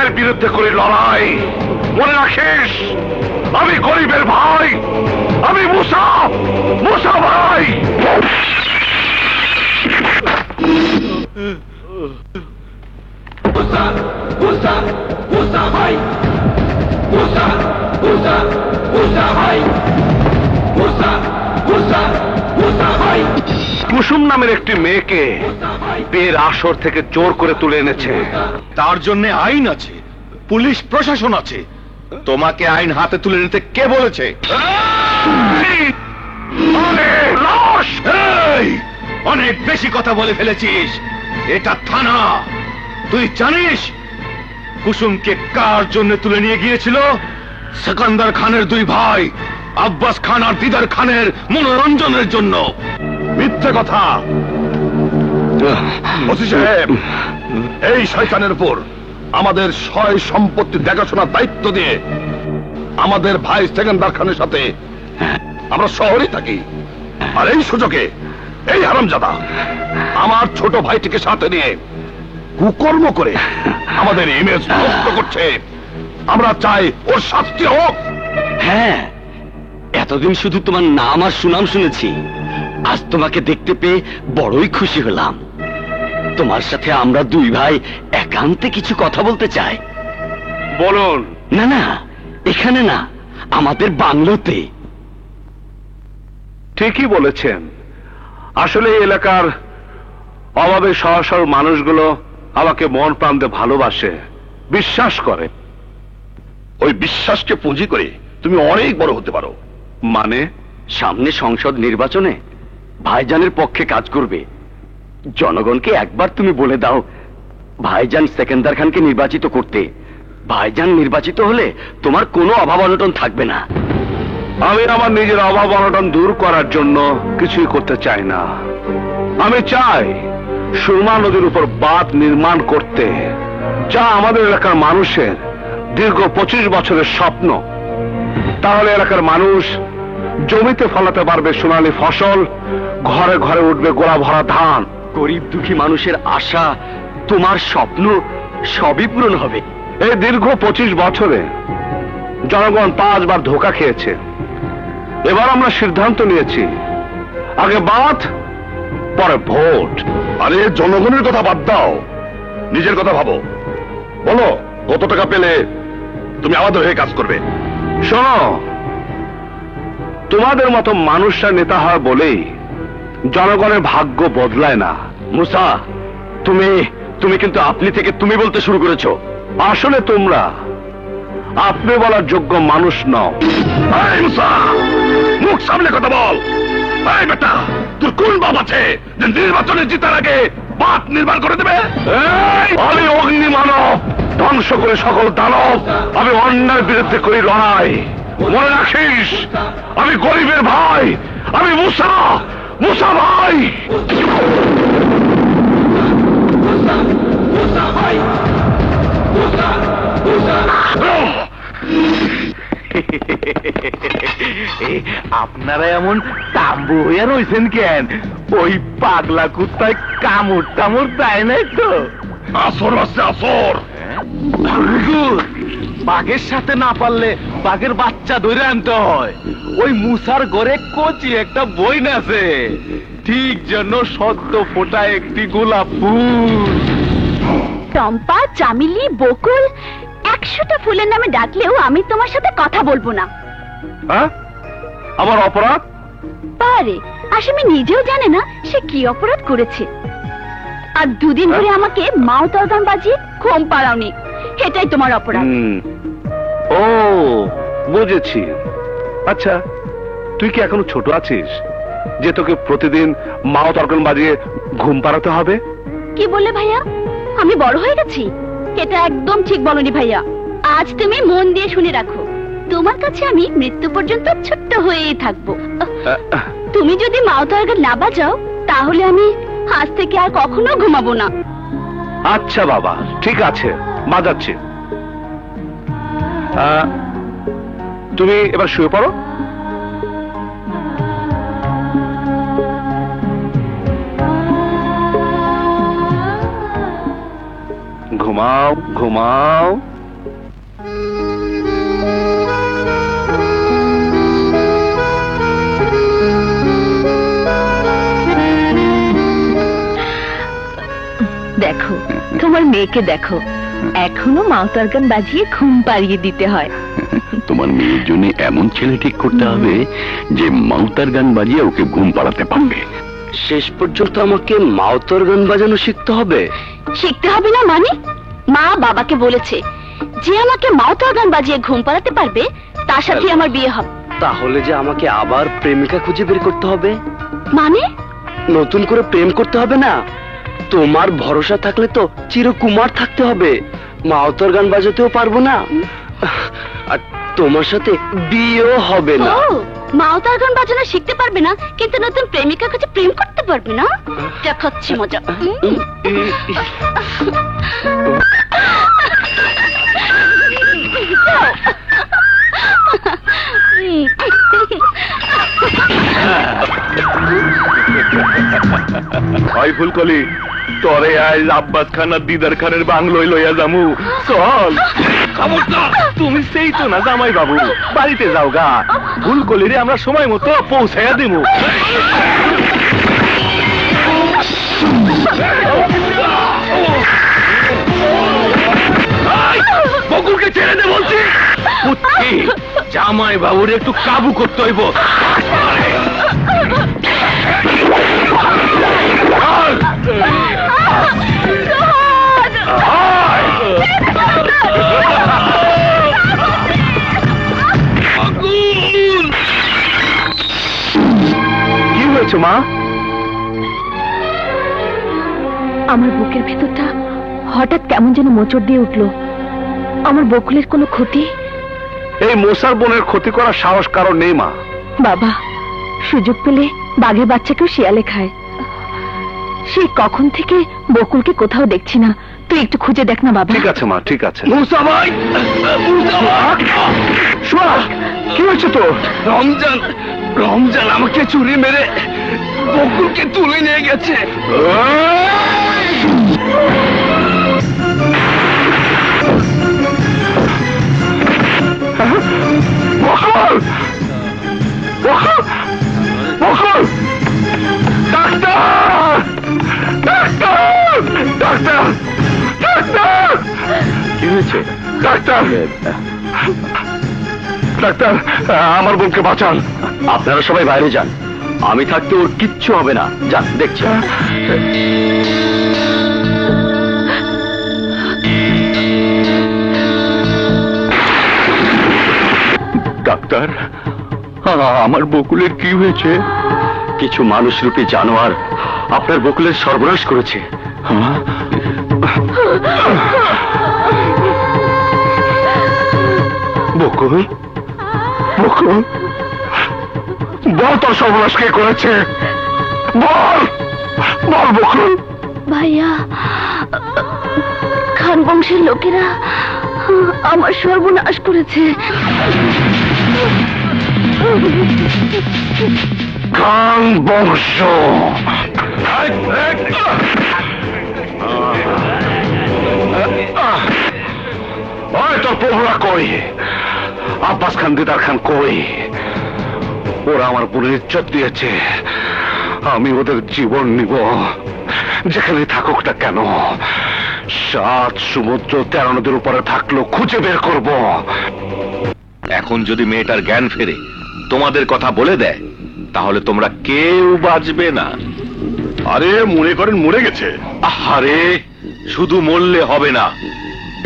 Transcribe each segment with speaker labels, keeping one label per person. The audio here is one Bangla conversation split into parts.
Speaker 1: অন্যায়ের বিরুদ্ধে করি লড়াই। মনে রাখিস, আমি গরিবের ভাই, আমি মুসা, মুসা ভাই।
Speaker 2: মুসা, মুসা, মুসা ভাই, মুসা, মুসা, মুসা ভাই, মুসা, মুসা, মুসা ভাই।
Speaker 1: কুসুম নামের একটি মেয়েকে বিয়ের আসর থেকে জোর করে তুলে এনেছে।
Speaker 3: তার জন্য আইন আছে, পুলিশ প্রশাসন আছে। তোমাকে আইন হাতে তুলে নিতে কে বলেছে? এই, অনেক বেশি কথা বলে ফেলেছিস। এটা থানা। তুই জানিস কুসুমকে কার জন্য তুলে নিয়ে গিয়েছিল? সেকান্দার খানের দুই ভাই আব্বাস খান আর দিদার খানের মনোরঞ্জনের জন্য।
Speaker 1: মিথ্যে কথা। ওসি সাহেব, এই শয়তানের উপর আমাদের সয় সম্পত্তি দেখাশোনার দায়িত্ব দিয়ে আমাদের ভাই সেকেন্দার খানের সাথে আমরা শহরে থাকি, আর এই সুযোগে এই হারামজাদা আমার ছোট ভাইটিকে সাথে নিয়ে কুকর্ম করে আমাদের ইমেজ নষ্ট করছে। আমরা চাই ওর শাস্তি হোক।
Speaker 4: হ্যাঁ, এতদিন শুধু তোমার নাম আর সুনাম শুনেছি, আজ তোমাকে দেখতে পেয়ে বড়ই খুশি হলাম। তোমার সাথে আমরা দুই ভাই একান্তে কিছু কথা বলতে চাই।
Speaker 1: বলুন।
Speaker 4: না না, এখানে না, আমাদের বাংলোতে।
Speaker 1: ঠিকই বলেছেন। আসলে এই এলাকার অভাবে সহসর মানুষগুলো আমাকে মন প্রাণ দিয়ে ভালোবাসে, বিশ্বাস করে। ওই বিশ্বাসকে পুঁজি করে তুমি অনেক বড় হতে পারো।
Speaker 4: মানে সামনে সংসদ নির্বাচনে ভাইজানের পক্ষে কাজ করবে। জনগণকে একবার তুমি বলে দাও ভাইজান সেকেন্দার খানকে নির্বাচিত করতে। ভাইজান নির্বাচিত হলে তোমার কোনো অভাব অনটন থাকবে না।
Speaker 1: আমি আমার নিজের অভাব অনটন দূর করার জন্য কিছুই করতে চাই না। আমি চাই সুরমা নদীর উপর বাঁধ নির্মাণ করতে, যা আমাদের এলাকার মানুষের দীর্ঘ 25 বছরের স্বপ্ন। তাহলে এলাকার মানুষ জমিতে ফলাতে পারবে সোনালী ফসল, ঘরে ঘরে উঠবে গোলা ভরা ধান।
Speaker 4: গরিব দুঃখী মানুষের আশা, তোমার স্বপ্ন সবই পূরণ হবে।
Speaker 1: এই দীর্ঘ 25 বছরে জনগণ 5 বার ধোঁকা খেয়েছে। এবার আমরা সিদ্ধান্ত নিয়েছি, আগে বাঁধ, পরে ভোট। আরে জনগণের কথা বাদ দাও, নিজের কথা ভাবো। বলো কত টাকা পেলে তুমি আমাদের হয়ে কাজ করবে। শোনো, তোমাদের মতো মানুষরা নেতা হয় বলেই জনগণের ভাগ্য বদলায় না।
Speaker 4: মুসা, তুমি কিন্তু আপনি থেকে তুমি বলতে শুরু করেছো।
Speaker 1: আসলে তোমরা আপনি বলার যোগ্য মানুষ নও। এই মুসা, মুখ সামলে কথা বল। এই বেটা, তোর কোন বাপ আছে যে নির্বাচনে জিতার আগে বাঁধ নির্মাণ করে দেবে? আমি অগ্নি মানব, ধ্বংস করে সকল দানব। আমি অন্যায়ের বিরুদ্ধে করি লড়াই। মনে রাখিস, আমি গরিবের ভাই, আমি মুসা, মুসা ভাই।
Speaker 2: মুসা ভাই, মুসা, মুসা।
Speaker 3: আপনারা এমন তাম্বু হইয়া রয়েছেন কেন? ওই পাগলা কুত্তায় কামড় টামড় দেয় নাই তো?
Speaker 1: আসর আছে আসর।
Speaker 3: বাঘের সাথে না পারলে বাঘের বাচ্চা ধরে আনতে হয়। ওই মুসার ঘরে কচি একটা বই আছে, ঠিক যেন সদ্য ফোটা একটি গোলাপ ফুল।
Speaker 5: চম্পা, চামেলি, বকুল, 100টা ফুলের নামে ডাকলেও আমি তোমার সাথে কথা বলবো না।
Speaker 1: হ্যাঁ, আমার অপরাধ?
Speaker 5: পারে আসামি নিজেও জানে না সে কি অপরাধ করেছে। আর দুদিন ধরে আমাকে মাউথ অর্গান বাজিয়ে ঘুম পাড়াওনি, এটাই তোমার অপরাধ।
Speaker 1: ও বুঝেছি। আচ্ছা, তুই কি এখনো ছোট আছিস যে তোকে প্রতিদিন মাউথ অর্গান বাজিয়ে ঘুম পাড়াতে হবে?
Speaker 5: কি বললে ভাইয়া? আমি বড় হয়ে গেছি? এটা একদম ঠিক বলনি ভাইয়া। আজ তুমি মন দিয়ে শুনে রাখো, তোমার কাছে আমি মৃত্যু পর্যন্ত ছোট্ট হয়েই থাকবো। তুমি যদি মাউথ অর্গান না বাজাও তাহলে আমি আজ থেকে আর কখনো ঘুমাবো না।
Speaker 1: আচ্ছা বাবা, ঠিক আছে, বাজাচ্ছি। তুমি এবার শুয়ে পড়ো। ঘুমাও ঘুমাও।
Speaker 5: তোমার মেয়েকে দেখো, এখনো মাউতার গান বাজিয়ে ঘুম পাড়িয়ে দিতে হয়।
Speaker 1: তোমার মেয়ের জন্য এমন ছেলে ঠিক করতে হবে যে মাউতার গান বাজিয়ে ওকে ঘুম পাড়াতে পারবে।
Speaker 4: শেষ পর্যন্ত আমাকে মাউতার গান বাজানো শিখতে হবে?
Speaker 5: শিখতে হবে না মানে? মা বাবাকে বলেছে যে আমাকে মাউতার গান বাজিয়ে ঘুম পাড়াতে পারবে তার সাথে আমার বিয়ে হবে।
Speaker 4: তাহলে যে আমাকে আবার প্রেমিকা খুঁজে বের করতে হবে?
Speaker 5: মানে?
Speaker 4: নতুন করে প্রেম করতে হবে না? তোমার ভরসা থাকলে তো চিরকুমার থাকতে হবে, মাউতার গান বাজাতেও পারবো না, আর তোমার সাথে বিয়েও হবে না।
Speaker 5: ও, মাউতার গান বাজানো শিখতে পারবে না কিন্তু নতুন প্রেমিকা খুঁজে প্রেম করতে পারবে না? দেখাচ্ছি মজা।
Speaker 3: ওই ফুলকলি, তরে আজ আব্বাস খান আর দিদার খানের বাংলোয় লইয়া যামু, চল। খবরদার, তুমি সেই তো না জামাই বাবু, বাড়িতে যাও গা। ফুলকলি রে আমরা সময় মতো পৌঁছাইয়া দিমু। বকুলকে ছেড়ে দে বলছি। পুত্তি, জামাই বাবুর একটু কাবু করতে হইব। কি হয়েছে মা?
Speaker 5: আমার বুকের ভেতরটা হঠাৎ কেমন যেন মোচড় দিয়ে উঠলো। আমার বকুলের কোনো ক্ষতি?
Speaker 1: এই মোসার বোনের ক্ষতি করার সাহস কারো নেই মা।
Speaker 5: বাবা, সুযোগ পেলে বাঘের বাচ্চাকেও শিয়ালে খায়। সেই কখন থেকে বকুলকে কোথাও দেখছি না, তুই একটু খুঁজে দেখ না বাবা।
Speaker 1: ঠিক আছে মা, ঠিক আছে।
Speaker 3: মুসা ভাই,
Speaker 1: কি হয়েছে তো?
Speaker 3: রমজান, রমজান আমাকে চুরি মেরে বকুলকে তুলে নিয়ে গেছে।
Speaker 1: বকুল! বকুল! বকুল! ডাক্তার! ডাক্তার! ডাক্তার! ডাক্তার!
Speaker 3: কি হয়েছে?
Speaker 1: ডাক্তার! ডাক্তার, আমার বোনকে বাঁচান।
Speaker 4: আপনারা সবাই বাইরে যান, আমি থাকতে ওর কিচ্ছু হবে না। যান, দেখছি।
Speaker 1: ডাক্তার, আমার বকুলের কি হয়েছে?
Speaker 4: কিছু মানুষরূপী জানোয়ার আপনার বকুলের সর্বনাশ করেছে।
Speaker 1: বকুল, বকুল, বল তোর সর্বনাশ কে করেছে? বল, বল বকুল।
Speaker 5: ভাইয়া, খান বংশের লোকেরা আমার সর্বনাশ করেছে।
Speaker 1: খান বংশ? তোর প্রভুরা কই? আব্বাস খান, দিদার খান কই? ওরা আমার বোনের ইজ্জত দিয়েছে, আমি ওদের জীবন নিব, যেখানে থাকুক না কেন। 7 সমুদ্র 13 নদীর উপরে থাকলো খুঁজে বের করব।
Speaker 3: এখন যদি মেয়েটার জ্ঞান ফেরে তোমাদের কথা বলে দেয় তাহলে তোমরা কেউ বাঁচবে না।
Speaker 1: আরে মনে করেন মরে গেছে।
Speaker 3: আরে শুধু মরলে হবে না,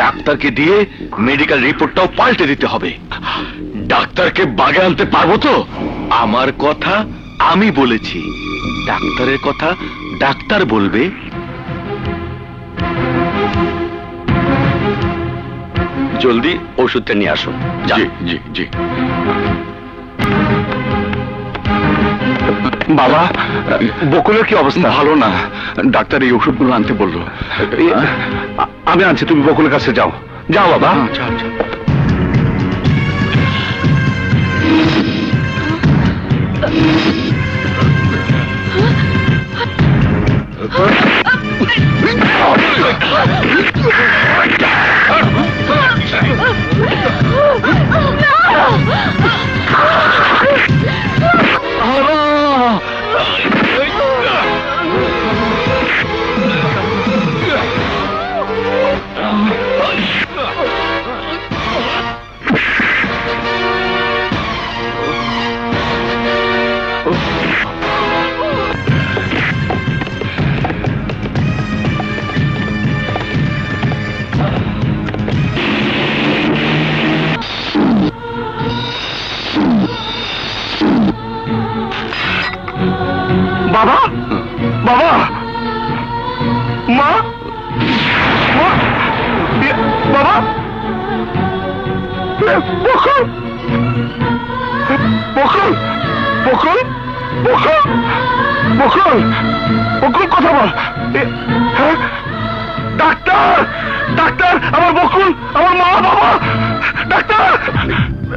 Speaker 3: ডাক্তারকে দিয়ে মেডিকেল রিপোর্টটাও পাল্টে দিতে হবে।
Speaker 1: ডাক্তারকে বাগে আনতে পারবো তো?
Speaker 3: আমার কথা আমি বলেছি, ডাক্তারের কথা ডাক্তার বলবে।
Speaker 4: জলদি ওষুধটা নিয়ে আসো।
Speaker 1: জি জি জি। বাবা, বকুলের কি অবস্থা? ভালো না, ডাক্তার এই ওষুধগুলো আনতে বললো। আমি আনছি, তুমি বকুলের কাছে যাও। যাও বাবা।
Speaker 3: চল চল।
Speaker 1: বাবা, মা, মা, বাবা, বকুল, বকুল, বকুল, বকুল, বকুল, বকুল, কথা বল। হ্যাঁ, ডাক্তার, ডাক্তার, আমার বকুল, আমার মা, বাবা, ডাক্তার,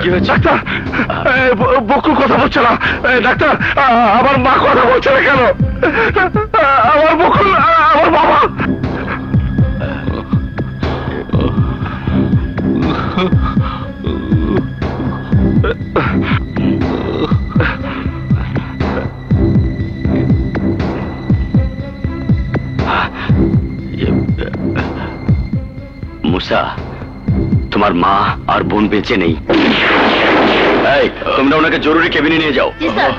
Speaker 4: কি হয়েছে?
Speaker 1: ডাক্তার, বকুল কথা বলছে না। ডাক্তার, আমার মা কথা বলছে না কেন? আমার বকুল, আমার বাবা।
Speaker 4: মুসা, তোমার মা আর বোন বেঁচে নেই। এই, তোমরা ওনাকে জরুরি কেবিনে নিয়ে যাও।
Speaker 5: জি স্যার।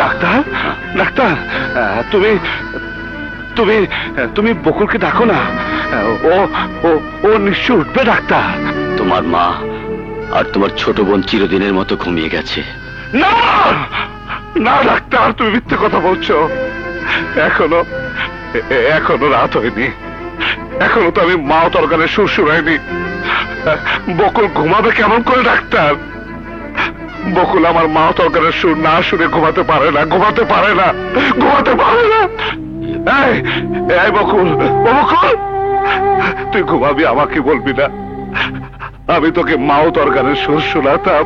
Speaker 1: ডাক্তার, ডাক্তার, তুমি তুমি তুমি বকুলকে ডাকো না। ও ও ও নিশ্চয় উঠবে ডাক্তার।
Speaker 4: তোমার মা আর তোমার ছোট বোন চিরদিনের মতো ঘুমিয়ে গেছে।
Speaker 1: না না ডাক্তার, তুমি মিথ্যে কথা বলছো। এখনো এখনো রাত হয়নি, এখনো তো আমি মা তরকারের সুর শুনাইনি। বকুল ঘুমাবে কেমন করে ডাক্তার? বকুল আমার মা তরকারের সুর না শুনে ঘুমাতে পারে না, ঘুমাতে পারে না, ঘুমাতে পারে না। এই, এই বকুল, ও বকুল, তুই ঘুমাবি, আমাকে বলবি না? আমি তোকে মাও তরকারের সুর শোনাতাম।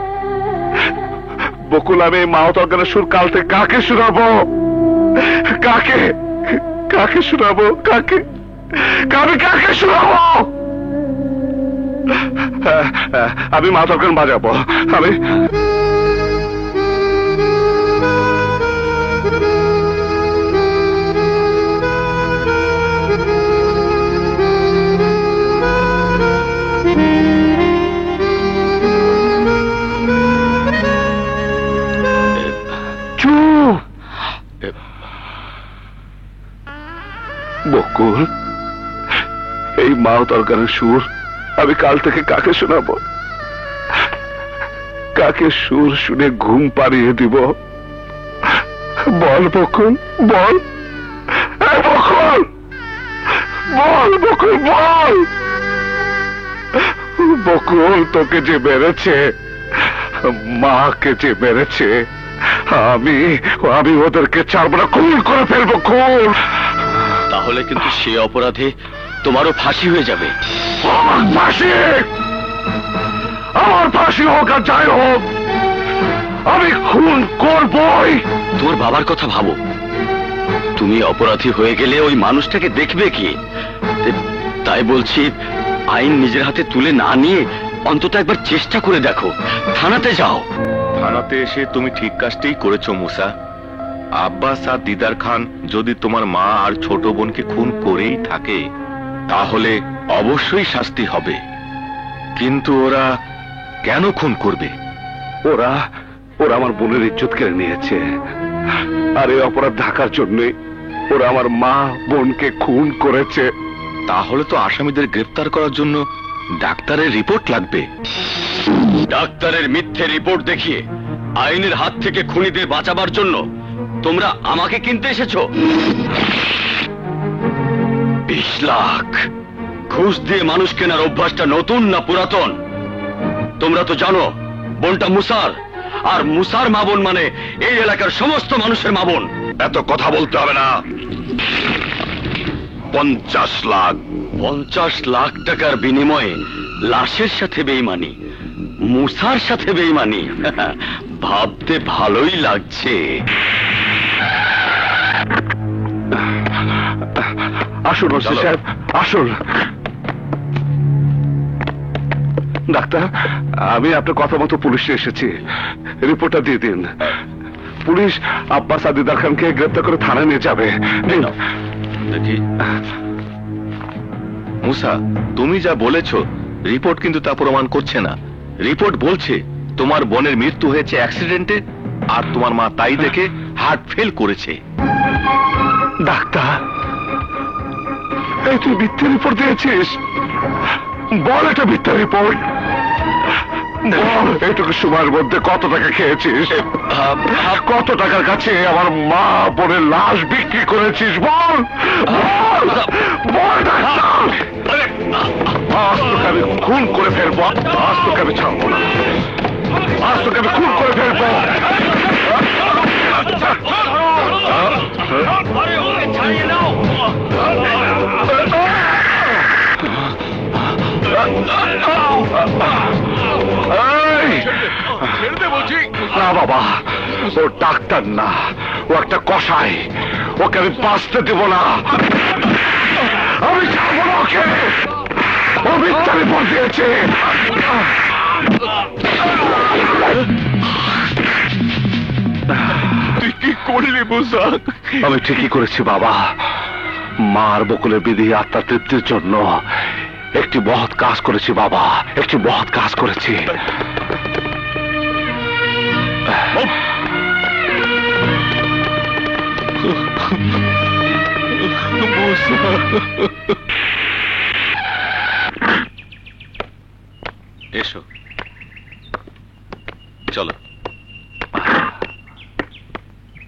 Speaker 1: বকুল, আমি এই মাও তরকারের সুর কাল থেকে কাকে শোনাবো? কাকে কাকে শোনাবো? কাকে আমি কাকে শোনাবো? আমি মা তরকার বাজাবো। আমি বকুল, এই মাও তরকারের সুর আমি কাল থেকে কাকে শোনাবো? কাকে সুর শুনে ঘুম পাড়িয়ে দিব? বল বকুল, বল। বকুল, বল বকুল, বল। বকুল, তোকে যে মেরেছে, মাকে যে মেরেছে, আমি আমি ওদেরকে ছাড়বো না, খুন করে ফেলবো, খুন।
Speaker 4: তাহলে কিন্তু সে অপরাধে তোমারও ফাঁসি হয়ে যাবে।
Speaker 1: আমার ফাঁসি, আমার ফাঁসি হোক আর যাই হোক, আমি খুন করবই।
Speaker 4: তোর বাবার কথা ভাবো। তুমি অপরাধী হয়ে গেলে ওই মানুষটাকে দেখবে কি? তাই বলছি, আইন নিজের হাতে তুলে না নিয়ে অন্তত একবার চেষ্টা করে দেখো। থানাতে যাও।
Speaker 3: থানাতে এসে তুমি ঠিক কাজটাই করেছো মুসা। আব্বাস আর দিদার খান যদি তোমার মা আর ছোট বোনকে খুন করেই থাকে, তাহলে অবশ্যই শাস্তি হবে। কিন্তু ওরা কেন খুন করবে?
Speaker 1: ওরা ওরা আমার বোনের ইজ্জত কেড়ে নিয়েছে, আর এই অপরাধ ঢাকার জন্যে ওরা আমার মা বোনকে খুন করেছে।
Speaker 3: তাহলে তো আসামিদের গ্রেফতার করার জন্য ডাক্তারের রিপোর্ট লাগবে।
Speaker 4: ডাক্তারের মিথ্যে রিপোর্ট দেখিয়ে আইনের হাত থেকে খুনিদের বাঁচাবার জন্য তোমরা আমাকে কিনতে এসেছো। 20 লাখ ঘুষ দিয়ে মানুষ কেনার অভ্যাসটা নতুন না পুরাতন? তোমরা তো জানো বোনটা মুসার, আর মুসার মা বোন মানে এই এলাকার সমস্ত মানুষের মা বোন।
Speaker 1: এত কথা বলতে হবে না। 50 লাখ।
Speaker 4: 50 লাখ টাকার বিনিময়ে লাশের সাথে বেইমানি, মুসার সাথে বেইমানি। ভাবতে ভালোই লাগছে।
Speaker 1: আসুন ওসি সাহেব, আসুন। ডাক্তার, আমি আপনার কথা মতো পুলিশে এসেছি, রিপোর্টটা দিয়ে দিন। পুলিশ আব্বাস আর দিদার খানকে গ্রেপ্তার করে থানায় নিয়ে যাবে।
Speaker 3: দেখি মুসা, তুমি যা বলেছো রিপোর্ট কিন্তু তা প্রমাণ করছে না। রিপোর্ট বলছে তোমার বোনের মৃত্যু হয়েছে অ্যাক্সিডেন্টে, আর তোমার মা তাই দেখে হার্ট ফেল করেছে।
Speaker 1: ডাক্তার, এই তুই মিথ্যে রিপোর্ট দিয়েছিস? বল এটা মিথ্যে রিপোর্ট। এইটুকু সময়ের মধ্যে কত টাকা খেয়েছিস? কত টাকার কাছে আমার মা বোনের লাশ বিক্রি করেছিস? বল বল ডাক্তার! আজ তোকে আমি খুন করে ফেলবো, আজ তোকে আমি ছাড়বো না, আজ তোকে আমি খুন করে ফেলবো। না বাবা, ও ডাক্তার না, ও একটা কসাই, ওকে আমি বাঁচতে দেব না, আমি ছাড়বো না ওকে। ও মিথ্যা রিপোর্ট দিয়েছে। তুই কি করলি মুসা? আমি ঠিকই করেছি বাবা, মার বকুলের বিধি আত্মার তৃপ্তির জন্য একটি মহৎ কাজ করেছি বাবা, একটি মহৎ কাজ করেছি।
Speaker 3: এসো, চলো,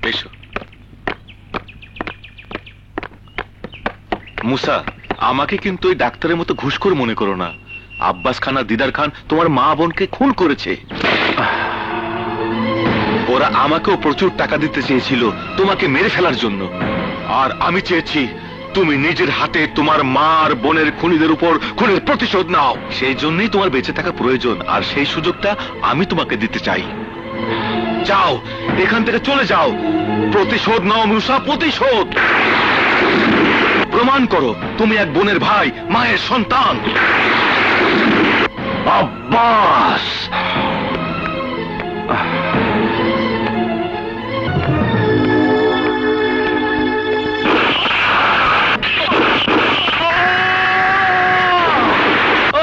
Speaker 3: এসো। মুসা, আমাকে কিন্তু ওই ডাক্তারের মতো ঘুষখোর মনে করো না। আব্বাস খান আর দিদার খান তোমার মা বোনকে খুন করেছে। ওরা আমাকেও প্রচুর টাকা দিতে চেয়েছিল তোমাকে মেরে ফেলার জন্য, আর আমি চেয়েছি তুমি নিজের হাতে তোমার মা আর বোনের খুনিদের উপর খুনের প্রতিশোধ নাও। সেই জন্যই তোমার বেঁচে থাকা প্রয়োজন, আর সেই সুযোগটা আমি তোমাকে দিতে চাই। যাও, এখান থেকে চলে যাও, প্রতিশোধ নাও মুসা, প্রতিশোধ। প্রমাণ করো তুমি এক বোনের ভাই, মায়ের সন্তান।
Speaker 1: আব্বাস,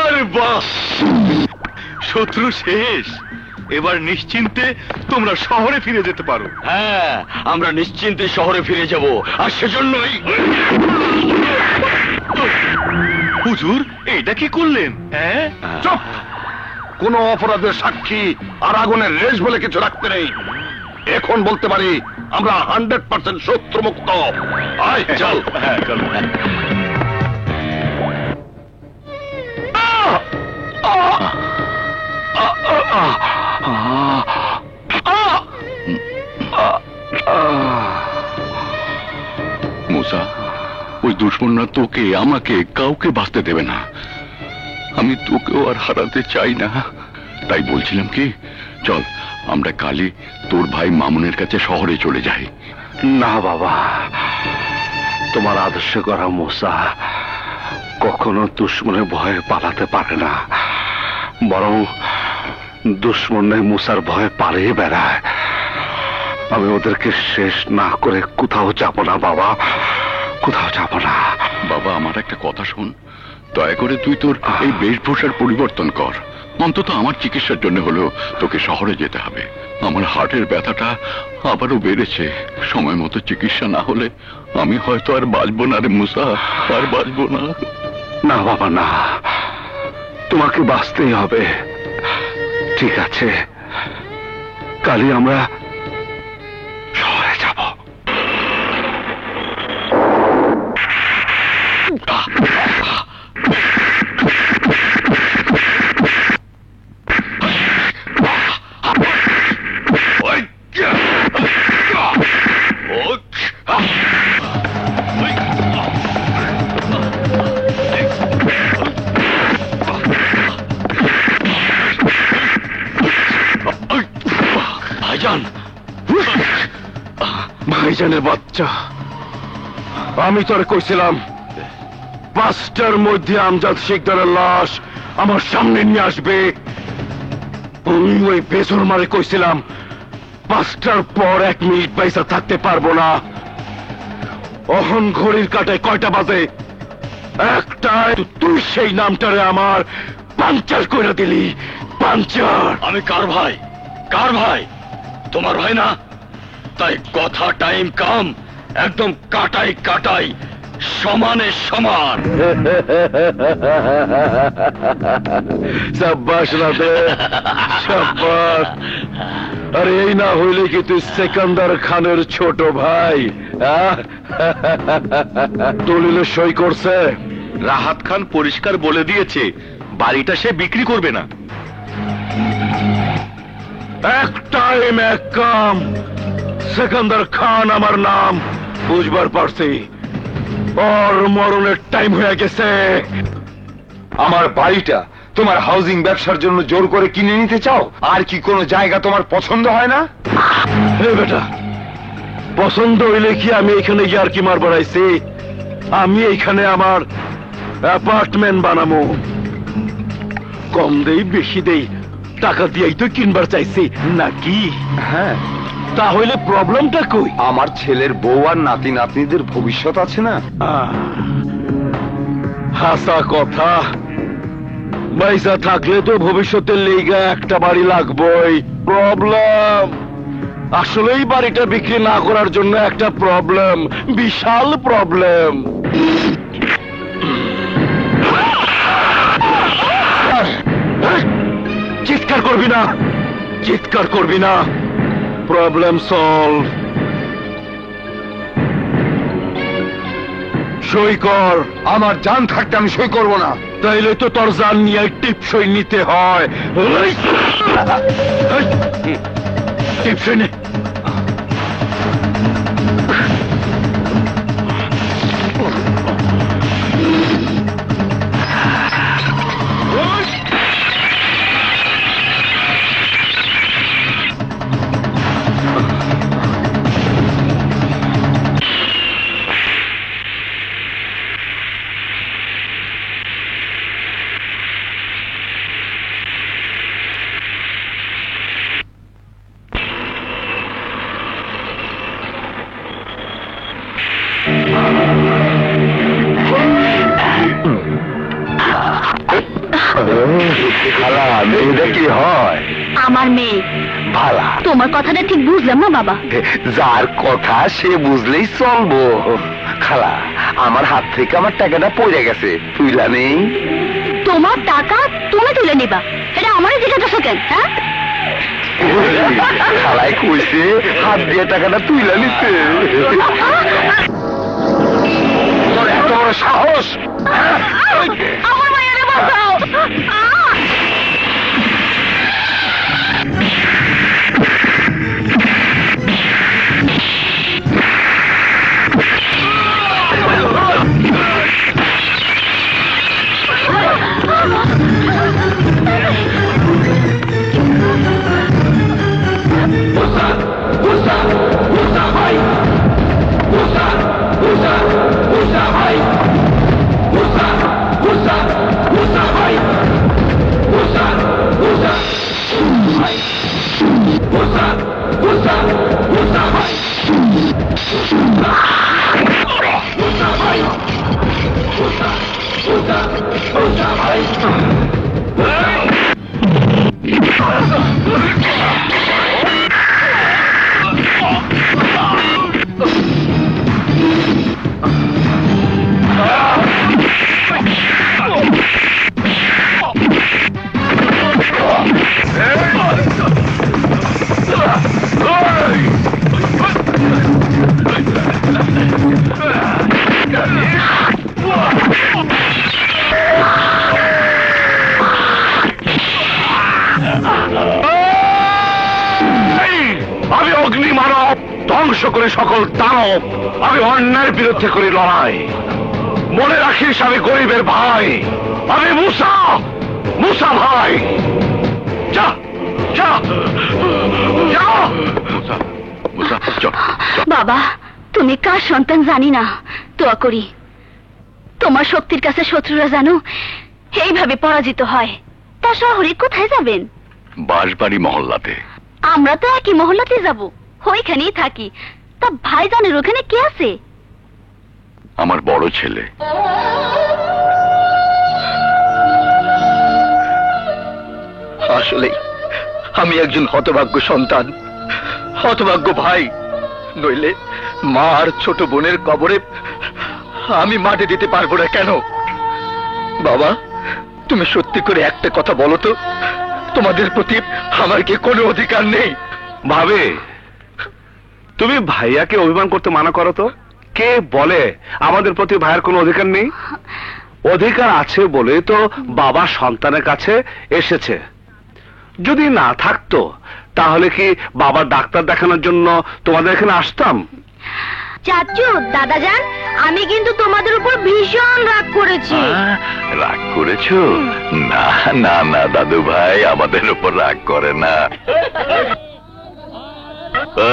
Speaker 3: আরে বাস, শত্রু শেষ। এবার নিশ্চিন্তে তোমরা শহরে ফিরে যেতে পারো।
Speaker 4: হ্যাঁ, আমরা নিশ্চিন্তে শহরে ফিরে যাব, আর সেজন্যই।
Speaker 3: হুজুর, এটা কি করলেন? হ্যাঁ,
Speaker 1: চুপ! কোন অপরাধের সাক্ষী আর আগুনের রেশ বলে কিছু রাখতে নেই। এখন বলতে পারি আমরা 100% শত্রু মুক্ত। আয় চল।
Speaker 3: হ্যাঁ, চলো।
Speaker 1: মুসা, ওই দুশ্মনরা তোকে, আমাকে, কাউকে বাঁচতে দেবে না। আমি তোকেও আর হারাতে চাই না। তাই বলছিলাম কি, চল আমরা কালই তোর ভাই মামুনের কাছে শহরে চলে যাই। না বাবা, তোমার আদর্শ করা মুসা কখনো দুশ্মনের ভয়ে পালাতে পারে না, বরং দুশ্মনের মুসার ভয়ে পালিয়ে বেড়ায়। আমি ওদেরকে শেষ না করে কোথাও যাব না বাবা, কোথাও যাব না। বাবা, আমার একটা কথা শোন, দয়া করে তুই তোর এই বেশভূষার পরিবর্তন কর। অন্তত আমার চিকিৎসার জন্য হলেও তোকে শহরে যেতে হবে। আমার হার্টের ব্যথাটা আবারও বেড়েছে। সময় মতো চিকিৎসা না হলে আমি হয়তো আর বাঁচবো না রে মুসা, আর বাঁচবো না। না বাবা না, তোমাকে বাঁচতেই হবে। ঠিক আছে, কালই আমরা শহরে যাব।
Speaker 4: ভাইজান,
Speaker 1: ভাইজানের বাচ্চা, আমি তোরে কইছিলাম 5টার মধ্যে আমজাদ শিকদারের লাশ আমার সামনে নিয়ে আসবে। আমি ওই বেসর মারে কইছিলাম 5টার পর 1 মিনিট পয়সা থাকতে পারবো না। অহন ঘড়ির কাটায় কয়টা বাজে? 1টায়। তুই সেই নামটারে আমার পাঞ্চার করে দিলি, পাঞ্চার।
Speaker 4: আমি কার ভাই? কার ভাই? তোমার ভাই না? তাই কথা টাইম কাম, একদম কাটাই কাটাই
Speaker 1: সমানে সমান।
Speaker 3: সাব্বাস রাধে, সাব্বাস। আরে এই না হইলে কি তুই সেকান্দার খানের ছোট ভাই? দলিলে সই করছে?
Speaker 1: রাহাত খান পরিষ্কার বলে দিয়েছে বাড়িটা সে বিক্রি করবে না।
Speaker 3: এক টাইম এক কাম। সেকান্দার খান আমার নাম, বুঝবার পারছি। ওর মরণের টাইম হয়ে গেছে।
Speaker 6: আমার বাড়িটা তোমার হাউজিং ব্যবসার জন্য জোর করে কিনে নিতে চাও? আর কি কোনো জায়গা তোমার পছন্দ হয় না?
Speaker 3: হে বেটা, পছন্দ হইলে কি আমি এখানে গিয়ে আর কি মার বাড়াইছি? আমি এখানে আমার অ্যাপার্টমেন্ট বানাবো। কম দেই বেশি দেই, টাকা দিয়েই তো কিনবার চাইছি নাকি?
Speaker 6: হ্যাঁ,
Speaker 3: তাহলে প্রবলেমটা কই?
Speaker 6: আমার ছেলের বউ আর নাতি নাতনিদের ভবিষ্যৎ আছে না?
Speaker 3: হাসা কথা। পয়সা থাকলে তো ভবিষ্যতের লেগা একটা বাড়ি লাগবেই। প্রবলেম আসলেই বাড়িটা বিক্রি না করার জন্য একটা প্রবলেম, বিশাল প্রবলেম। চিৎকার করবি না, চিৎকার করবি না। Problem solve. সই কর।
Speaker 6: আমার জান থাকতে আমি সই করব না।
Speaker 3: তাইলে তো তোর জান নিয়ে টিপসই নিতে হয়। টিপসই নে।
Speaker 6: খালা, মেয়েটা কি হয়?
Speaker 5: আমার মেয়ে।
Speaker 6: ভালা।
Speaker 5: তোমার কথাটা ঠিক বুঝলাম না বাবা।
Speaker 6: যার কথা সে বুঝলেই চলবো। খালা, আমার হাত থেকে আমার টাকাটা পড়ে গেছে, তুইলা নেই?
Speaker 5: তোমার টাকা তুমি তুলে নিবা, এটা আমারই জিজ্ঞাসা কেন? হ্যাঁ,
Speaker 6: খালাই কইছে হাত দিয়ে টাকাটা তুইলা নিতে। তোর এত বড় সাহস!
Speaker 5: আমার মায়েরে বাঁচাও।
Speaker 3: আমি অগ্নি মানব, ধ্বংস করে সকল দানব। আমি অন্যায়ের বিরুদ্ধে করি লড়াই। মনে রাখিস আমি গরিবের ভাই। আমি মুসা, মুসা ভাই। যা যা যা।
Speaker 5: বাবা, তুমি কার সন্তান জানি না, দোয়া করি তোমার শক্তির কাছে শত্রুরা জানো এইভাবে পরাজিত হয়। তা শহরে কোথায় যাবেন?
Speaker 1: বাঁশবাড়ি মহল্লাতে।
Speaker 5: আমরা তো একই মহল্লাতে যাব, ওইখানেই থাকি। তা ভাইজানের ওখানে কে আছে?
Speaker 1: আমার বড় ছেলে।
Speaker 4: আসলে আমি একজন হতভাগ্য সন্তান, হতভাগ্য ভাই। নইলে মা আর ছোট বোনের কবরে
Speaker 3: আমি মাটি দিতে পারবো না কেন? বাবা, তুমি সত্যি করে একটা কথা বলো তো, তোমাদের প্রতি আমার কি কোনো অধিকার নেই?
Speaker 1: ভাবে, তুমি ভাইয়াকে অভিমান করতে মানা করো তো। কে বলে আমাদের প্রতি ভাইয়ের কোনো অধিকার নেই? অধিকার আছে বলে তো বাবা সন্তানের কাছে এসেছে। যদি না থাকতো তাহলে কি বাবা ডাক্তার দেখানোর জন্য তোমাদের এখানে আসতাম?
Speaker 5: চাচু, দাদাজান, আমি কিন্তু তোমাদের উপর ভীষণ রাগ করেছি।
Speaker 3: রাগ করেছো? না না না দাদু ভাই, আমাদের উপর রাগ করে না।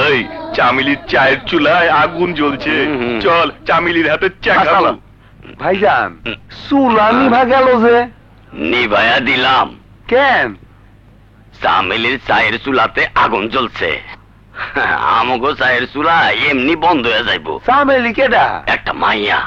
Speaker 3: ওই চামিলির চায়ের চুলায় আগুন জ্বলছে, চল চামিলির হাতে চা খাবো।
Speaker 6: ভাইজান, চুলা নিভা গেল যে?
Speaker 4: নিভায়া দিলাম।
Speaker 6: কেন?
Speaker 4: চামেলির চায়ের চুলাতে আগুন জ্বলছে। আমগো চায়ের চুলা এমনি বন্ধ হয়ে যাইবো।
Speaker 6: চামেলি কেডা?
Speaker 4: একটা মাইয়া।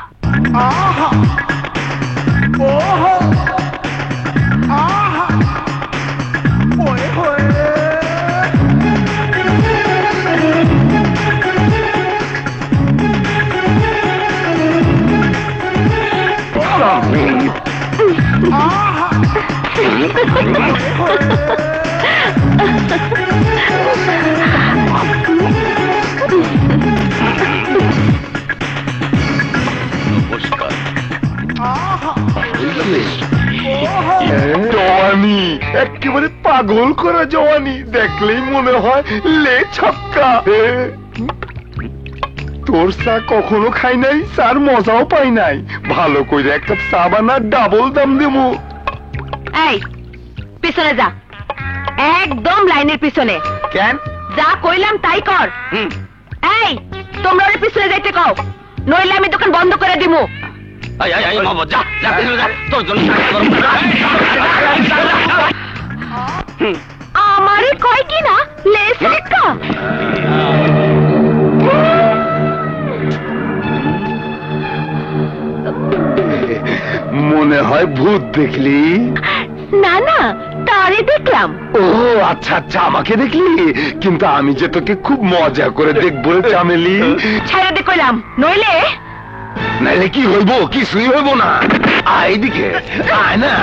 Speaker 6: জওয়ানি, একেবারে পাগল করা জওয়ানি, দেখলেই মনে হয় লে ছক্কা। তোর চা কখনো খাই নাই, চার মজাও পাই নাই। ভালো করে এক কাপ চা বানা, ডাবল দাম দেবো।
Speaker 5: এই, পিছনে যা, একদম লাইনের পিছনে।
Speaker 6: কেন?
Speaker 5: যা কইলাম তাই কর। এই, তোমরা ওর পিছনে যাইতে কও, নইলে আমি দোকান বন্ধ করে দিমু।
Speaker 4: তোর জন্য
Speaker 5: আমারে কয় কি না লেস একটা।
Speaker 6: মনে হয় ভূত দেখলি?
Speaker 5: না না, তারে দেখলাম।
Speaker 6: ও আচ্ছা আচ্ছা, আমাকে দেখলি? কিন্তু আমি যে তোকে খুব মজা করে দেখবো রে চামেলি।
Speaker 5: ছাইরা দে কইলাম, নইলে
Speaker 6: নাইলে কি হইব? কিছুই হইব না। আয় দিকে, আয় না।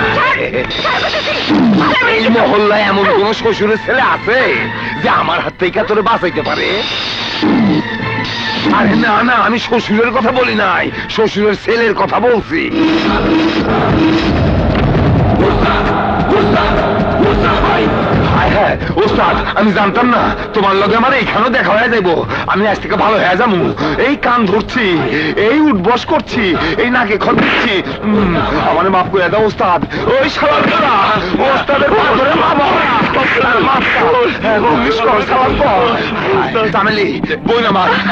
Speaker 6: এই মহল্লায় এমন কোন শ্বশুরের ছেলে আছে যে আমার হাত থেকে তোরে বাঁচাইতে পারে? আরে না না, আমি শ্বশুরের কথা বলি নাই, শ্বশুরের ছেলের কথা বলছি। হায় হায় ওস্তাদ, আমি জানতাম না তোমার লগে আমার এইখানেও দেখা হয়ে যাইব। আমি আজ থেকে ভালো হয়ে যাবো। এই কান ধরছি, এই উঠবস করছি, এই নাকে খত দিচ্ছি। আমার মাফ করে দাও ওস্তাদ। ওই সালাম করা ওস্তাদের পা ধরে মাফ চামেলি, বোন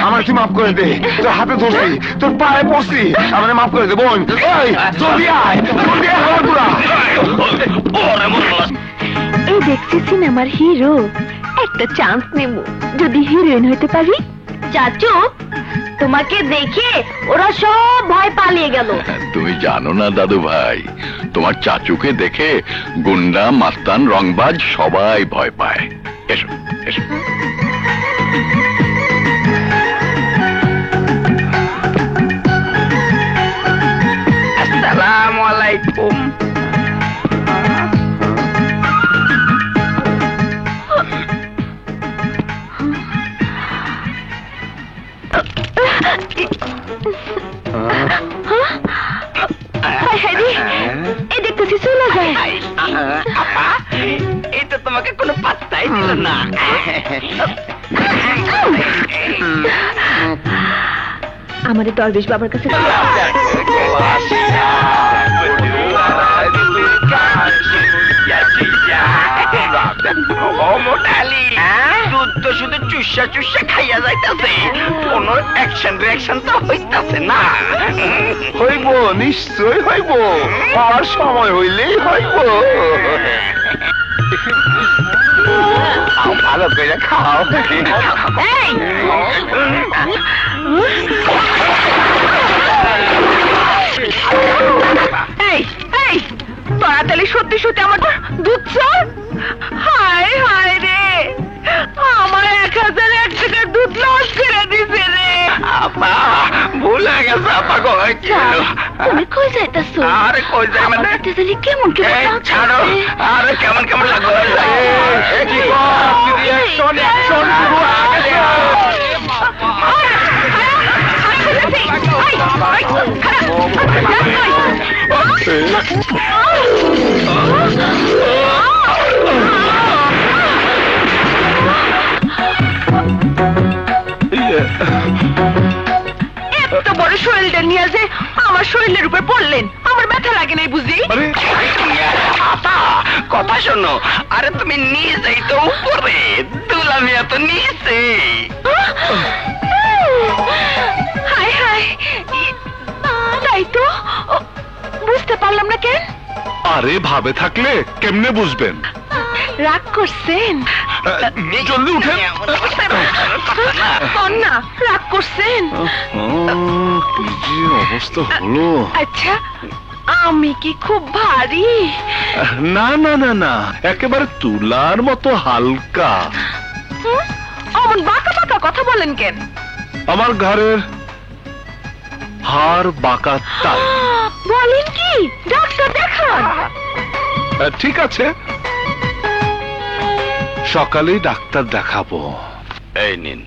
Speaker 6: আমার তুই মাফ করে দে। তোর হাতে ধরছি, তোর পায়ে পড়ছি, আমার মাফ করে দে বোন। ওই জলদি আয়, জলদি আয় আমার পুরা।
Speaker 5: এই দেখছি সিনেমার হিরো, একটা চান্স নেব, যদি হিরোইন হইতে পারি। চাচু, তোমাকে দেখে ওরা সব ভয় পালিয়ে গেল।
Speaker 3: তুমি জানো না দাদু ভাই, তোমার চাচুকে দেখে গুন্ডা, মাস্তান, রংবাজ সবাই ভয় পায়। এসো এসো।
Speaker 4: আসসালামু আলাইকুম।
Speaker 5: এই দেখতেছি চলে যায়।
Speaker 4: এই তো তোমাকে কোনো পাত্তাই দিল না।
Speaker 5: আমাদের দরবেশ বাবার কাছে
Speaker 4: দুধ তো শুধু চুষা চুষা খাইয়া যাইতাছে, কোনো অ্যাকশন রিঅ্যাকশন তো হইতাছে না।
Speaker 6: হইব, নিশ্চয় হইব, আর সময় হইলেই হইব। ভালো করে খাও।
Speaker 5: এই, এই, এই, তোরা তাহলে সত্যি সত্যি আমার দুধ চল। হায় হায় রে, আমার 1001 টাকার দুধ লস করে দিছে রে।
Speaker 4: আপা
Speaker 1: ভুল হয়ে গেছে আপা গো কি হলো?
Speaker 5: তুমি কই যাইতাছো?
Speaker 1: আরে কই যাই মানে?
Speaker 5: আমার হাতে জানি কেমন কেমন
Speaker 1: এই,
Speaker 5: লাগছে।
Speaker 1: ছাড়ো। আরে কেমন কেমন লাগলো?
Speaker 3: কি রিঅ্যাকশন অ্যাকশন শুরু হয়ে গেছে।
Speaker 7: এত বড় শরীরটা নিয়ে যে আমার শরীরের উপর পড়লেন, আমার ব্যথা লাগে নাই বুঝি?
Speaker 1: আপা কথা শোনো। আরে তুমি নিজেই তো উপরে, দুলামি এত নিচে।
Speaker 7: হায় হায়, তাই তো বুঝতে পারলাম না কেন।
Speaker 3: আরে ভাবে থাকলে কেমনে বুঝবেন?
Speaker 7: রাগ করছেন?
Speaker 3: জলদি উঠেন।
Speaker 7: না, রাগ করছেন?
Speaker 3: কি যে অবস্থা হলো।
Speaker 7: আচ্ছা, আমি কি খুব ভারী?
Speaker 3: না না না না, একেবারে তুলার মতো হালকা।
Speaker 7: অমন বাঁকা বাঁকা কথা বলেন কেন?
Speaker 3: আমার ঘরের হাড় বাঁকা তাই।
Speaker 7: বলেন কি? ডাক্তার দেখান।
Speaker 3: ঠিক আছে, সকালেই ডাক্তার দেখাবো।
Speaker 4: এই নিন,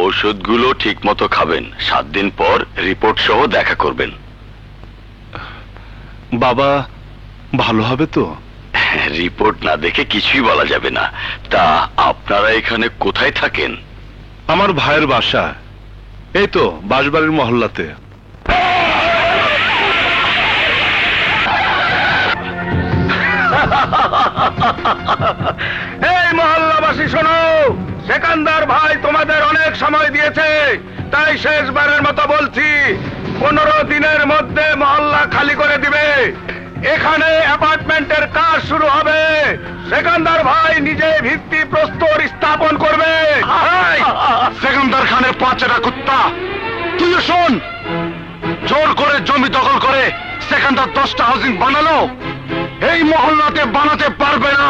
Speaker 4: ঔষধগুলো ঠিক মতো খাবেন। 7 দিন পর রিপোর্ট সহ দেখা করবেন।
Speaker 3: বাবা ভালো হবে তো?
Speaker 4: রিপোর্ট না দেখে কিছুই বলা যাবে না। তা আপনারা এখানে কোথায় থাকেন?
Speaker 3: আমার ভাইয়ের বাসা এই তো বাঁশবাড়ির মহল্লাতে।
Speaker 1: এই মহল্লাবাসী শোনো, সেকান্দার ভাই তোমাদের অনেক সময় দিয়েছে, তাই শেষবারের মতো বলছি 15 দিনের মধ্যে মহল্লা খালি করে দিবে। এখানে অ্যাপার্টমেন্টের কাজ শুরু হবে। সেকান্দার ভাই নিজে ভিত্তি প্রস্তর স্থাপন করবে।
Speaker 3: সেকান্দার খানের পাঁচেরা কুত্তা, তুই শোন, জোর করে জমি দখল করে সেকান্দার 10টা হাউজিং বানালো, এই মহল্লাতে বানাতে পারবে না।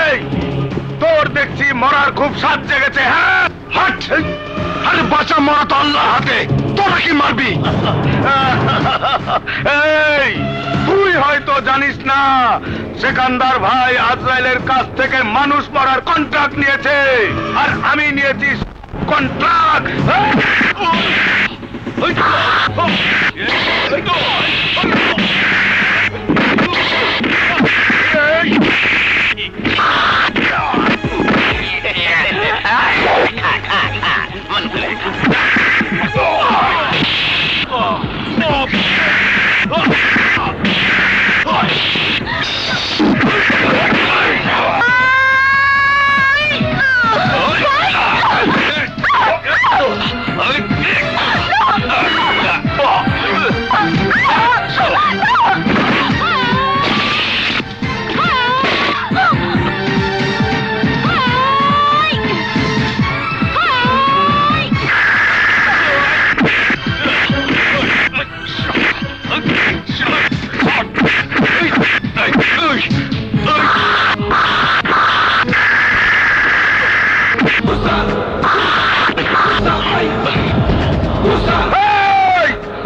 Speaker 1: এই, তোর দেখছি মরার খুব স্বাদ জেগেছে। হ্যাঁ,
Speaker 3: হাট! আরে বাঁচা মরা তো আল্লাহর হাতে, তোরা কি মারবি?
Speaker 1: এই তুই হয়তো জানিস না, সেকান্দার ভাই আজরাইলের কাছ থেকে মানুষ মারার কন্ট্রাক্ট নিয়েছে, আর আমি নিয়েছি কন্ট্রাক্ট।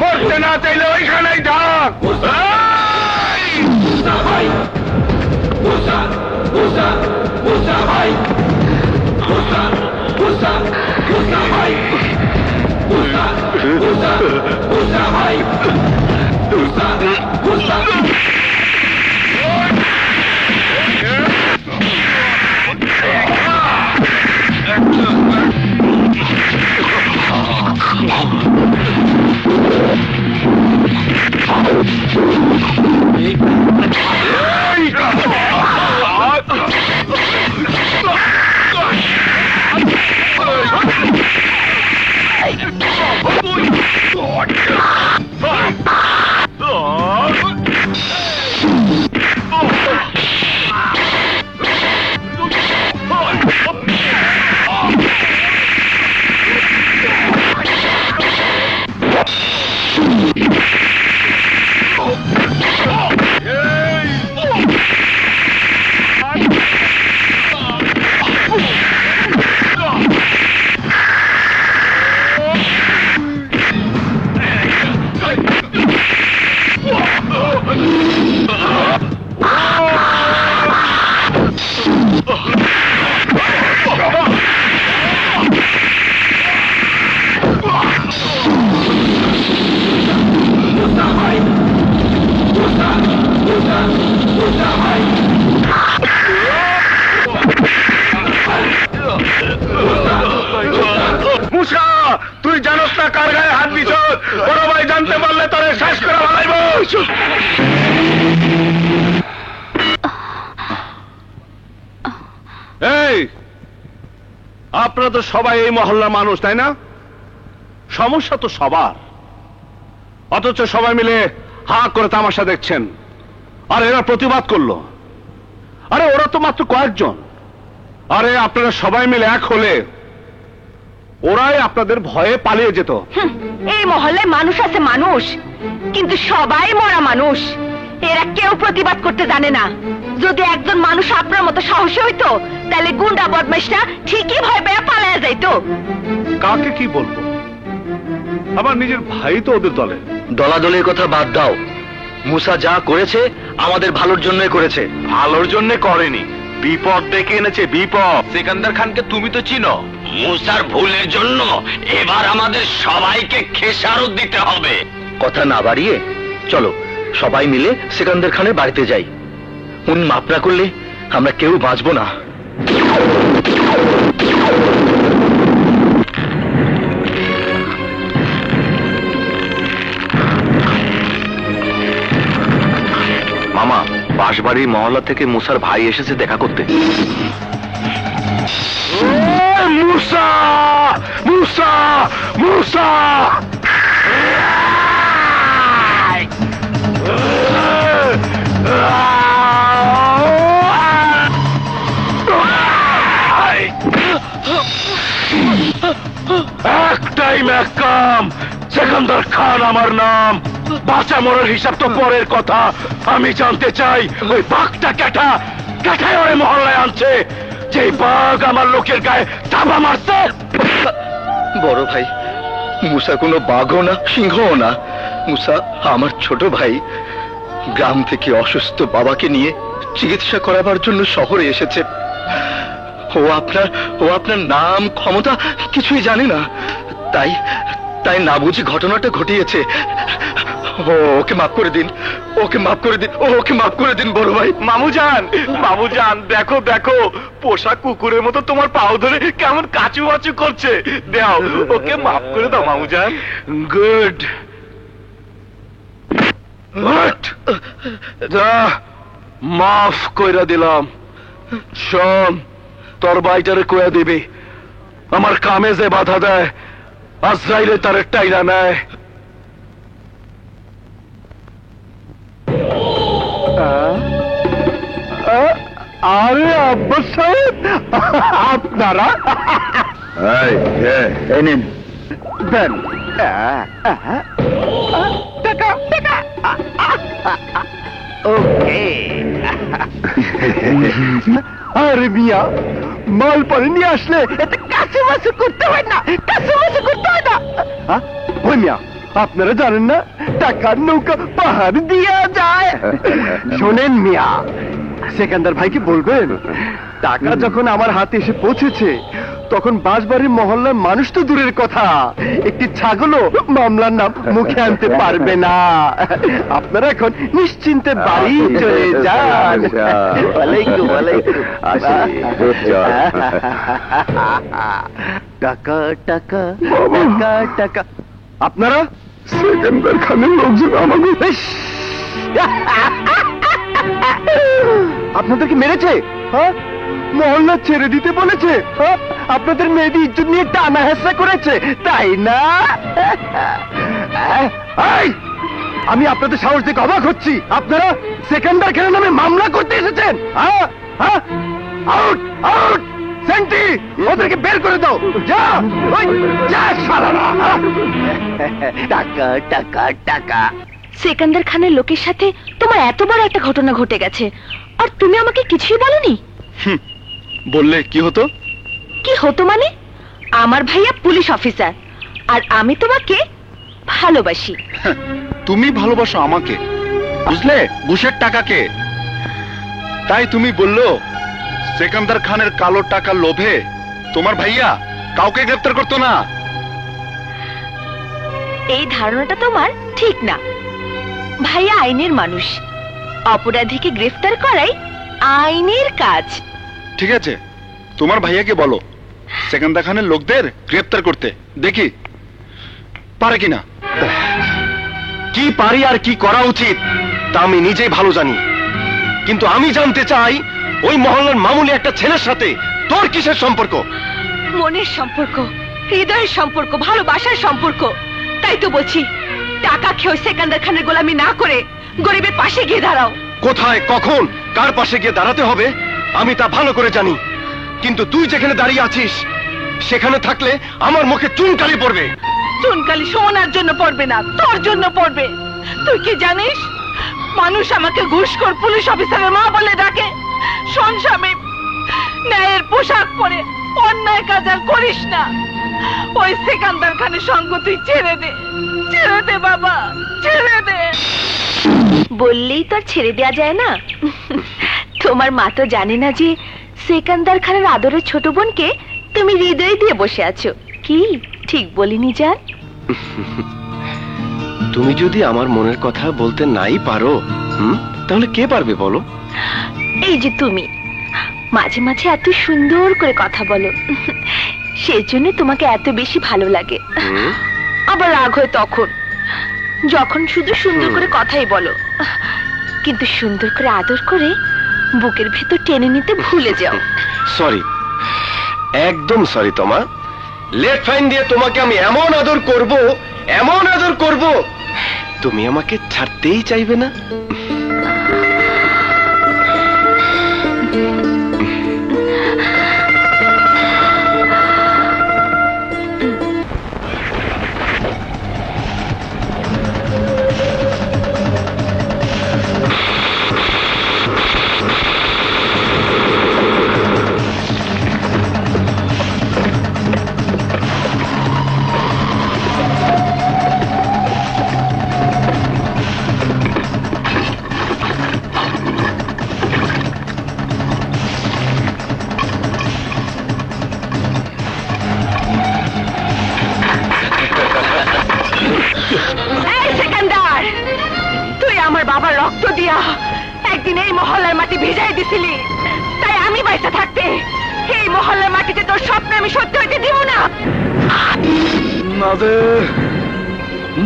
Speaker 1: মরতে না চাইলে ওইখানেই থাক।
Speaker 3: মুসা, তুই জানোস না কার গায়ে হাত দিছ? বড় ভাই জানতে পারলে তোরে শেষ করে ফেলাইব। এই, আপনারা তো সবাই এই মহল্লার মানুষ, তাই না? সমস্যা তো সবার, অথচ সবাই মিলে হা করে তামাশা দেখছেন। আর এরা প্রতিবাদ করলো। আরে ওরা তো মাত্র কয়েকজন। আরে আপনারা সবাই মিলে এক হলে ওরাই আপনাদের ভয়ে পালিয়ে যেত।
Speaker 7: এই মহল্লায় মানুষ আছে, মানুষ, কিন্তু সবাই মরা মানুষ। এরা কেউ প্রতিবাদ করতে জানে না। যদি একজন মানুষ আপনার মতো সাহসী হইতো, তাহলে গুন্ডা বদমাইশরা ঠিকই ভয় পেয়ে পালায়া যাইতো।
Speaker 3: কাকে কি বলবো? আমার নিজের ভাই তো ওদের দলে।
Speaker 4: দলাদলের কথা বাদ দাও। মুসা যা করেছে আমাদের ভালোর জন্যই করেছে।
Speaker 3: ভালোর জন্য করেনি, বিপদ ডেকে এনেছে বিপদ। সিকান্দার খানকে তুমি তো চিনো।
Speaker 4: মুসার ভুলের জন্য এবার আমাদের সবাইকে খেসারত দিতে হবে। কথা না বাড়িয়ে চলো সবাই মিলে সিকান্দার খানের বাড়িতে যাই। উনি মাপ না করলে আমরা কেউ বাঁচবো না। মামা, বাঁশবাড়ি মহল্লা থেকে মুসার ভাই এসেছে দেখা করতে।
Speaker 3: মুসা, মুসা, মুসা! একটাই ম্যাকাম, সেকান্দার খান আমার নাম। বাঁচা মরার হিসাব তো পরের কথা। আমি জানতে চাই ওই বাঘটা ক্যাঠায় ওরে মহল্লায় আনছে, যে বাঘ আমার লোকের গায়ে চাপা মারছে।
Speaker 4: বড় ভাই, মুসা কোনো বাঘও না, সিংহও না। মুসা আমার ছোট ভাই। গ্রাম থেকে অসুস্থ বাবাকে নিয়ে চিকিৎসা করাবার জন্য শহরে এসেছে। ও আপনার নাম ক্ষমতা কিছুই জানে না, তাই না বুঝি ঘটনাটা ঘটিয়েছে। ওকে মাফ করে দিন, ওকে মাফ করে দিন, ওকে মাফ করে দিন বড় ভাই।
Speaker 3: মামুজান, দেখো দেখো, পোষা কুকুরের মতো তোমার পাও ধরে কেমন কাচু বাচু করছে। দাও, ওকে মাফ করে দাও মামুজান। গুড। মাফ কইরা দিলাম। শোন, তোর ভাইটারে কইয়া দিবি আমার কামে যে বাধা দেয় আজরাইলে তার টাইনা নেয়। আরে আব্বাস সাহেব, আপনারা
Speaker 4: নিন
Speaker 3: দেন। আরে মিয়া, মাল পরে নিয়ে আসলে এতে কাছে মাছে করতে হয় না, কাছে মাছে করতে হয় না। ওই মিয়া, আপনারা জানেন না টাকার নৌকা পাহাড় দিয়া যায়? শোনেন মিয়া, সেকান্দার ভাইকে বলবেন টাকা যখন আমার হাতে এসে পৌঁছেছে তখন বাঁশবাড়ির মহল্লার মানুষ তো দূরের কথা, একটি ছাগলও মামলার নাম মুখে আনতে পারবে না। আপনারা এখন নিশ্চিন্তে বাড়ি চলে যান। ওয়ালাইকুম ওয়ালাইকুম। টাকা টাকা টাকা টাকা। আপনারা সেকেন্দার খানের লোকজন আমাকে আপনাদেরকে মেরেছে, হ্যাঁ? মহল্লা ছেড়ে দিতে বলেছে, হ্যাঁ? আপনাদের মেয়েদের ইজ্জত নিয়ে টানা হেসা করেছে, তাই না? আমি আপনাদের সাহস দেখে অবাক হচ্ছি। আপনারা সেকেন্দার খানের নামে মামলা করতে এসেছেন? Out out! সেন্টি, ওদেরকে বের করে দাও। যা, ওই যা শালারা। টাকা টাকা টাকা।
Speaker 5: সেকান্দার খানের লোকের সাথে তোমার এত বড় একটা ঘটনা ঘটে গেছে, আর তুমি আমাকে কিছুই বলনি।
Speaker 3: বললে কি হতো?
Speaker 5: কি হতো মানে? আমার ভাইয়া পুলিশ অফিসার, আর আমি তোমাকে ভালোবাসি।
Speaker 3: তুমি ভালোবাসো আমাকে, বুঝলে? ঘুষের টাকাকে। তাই তুমি বললো সেকান্দার খানের কালো টাকার লোভে তোমার ভাইয়া কাউকে গ্রেফতার করতো না।
Speaker 5: এই ধারণাটা তোমার ঠিক না। ভাইয়া আইনের মানুষ,
Speaker 7: অপরাধীকে গ্রেফতার করাই আইনের কাজ।
Speaker 3: ঠিক আছে, তোমার ভাইয়াকে বলো সেকেন্দার খানের লোকদের গ্রেফতার করতে, দেখি পারে কিনা।
Speaker 6: কি পারি আর কি করা উচিত তা আমি নিজেই ভালো জানি, কিন্তু আমি জানতে চাই ওই মহল্লার মামুলি একটা ছেলের সাথে তোর কিসের সম্পর্ক?
Speaker 7: মনের সম্পর্ক, হৃদয়ের সম্পর্ক, ভালোবাসার সম্পর্ক। তাই তো বলছি, টাকা খেয়ে সেকেন্দার খানের গোলামি না করে গরিবের পাশে গিয়ে দাঁড়াও।
Speaker 6: কোথায়, কখন, কার পাশে গিয়ে দাঁড়াতে হবে আমি তা ভালো করে জানি, কিন্তু তুই যেখানে দাঁড়িয়ে আছিস সেখানে থাকলে আমার মুখে চুনকালি পড়বে।
Speaker 7: চুনকালি সোনার জন্য পড়বে না, তোর জন্য পড়বে। তুই কি জানিস, মানুষ আমাকে ঘুষখোর পুলিশ অফিসারের মা বলে ডাকে। শোন স্বামী, ন্যায়ের পোশাক পরে অন্যায় কাজ আর করিস না। ওই সেকেন্দার খানের সঙ্গ তুই ছেড়ে দে, ছেড়ে দে বাবা, ছেড়ে দে। বললেই তো আর ছেড়ে দেয়া যায় না। তোমার মা তো জানে না যে সেকেন্দার খানের আদরের ছোট বোনকে তুমি হৃদয় দিয়ে বসে আছো। কি ঠিক বলিনি জান?
Speaker 6: তুমি যদি আমার মনের কথা বলতে নাই পারো, তাহলে কে পারবে বলো?
Speaker 7: এই যে তুমি মাঝে মাঝে এত সুন্দর করে কথা বলো, সেই জন্য তোমাকে এত বেশি ভালো লাগে। আবার রাগ হয় তখন, যখন শুধু সুন্দর করে কথাই বলো, কিন্তু সুন্দর করে আদর করে বুকের ভেতর টেনে নিতে ভুলে যাও।
Speaker 6: সরি, একদম সরি তোমা। লেট ফাইন দিয়ে তোমাকে আমি এমন আদর করব, এমন আদর করব, তুমি আমাকে ছাড়তেই চাইবে না।
Speaker 7: বাবার রক্ত দিয়া একদিন এই মহল্লার মাটি ভিজাই দিছিলি, তাই আমি বাইসা থাকতে এই মহল্লার মাটিতে তোর স্বপ্ন আমি সত্যি হইতে দিব না।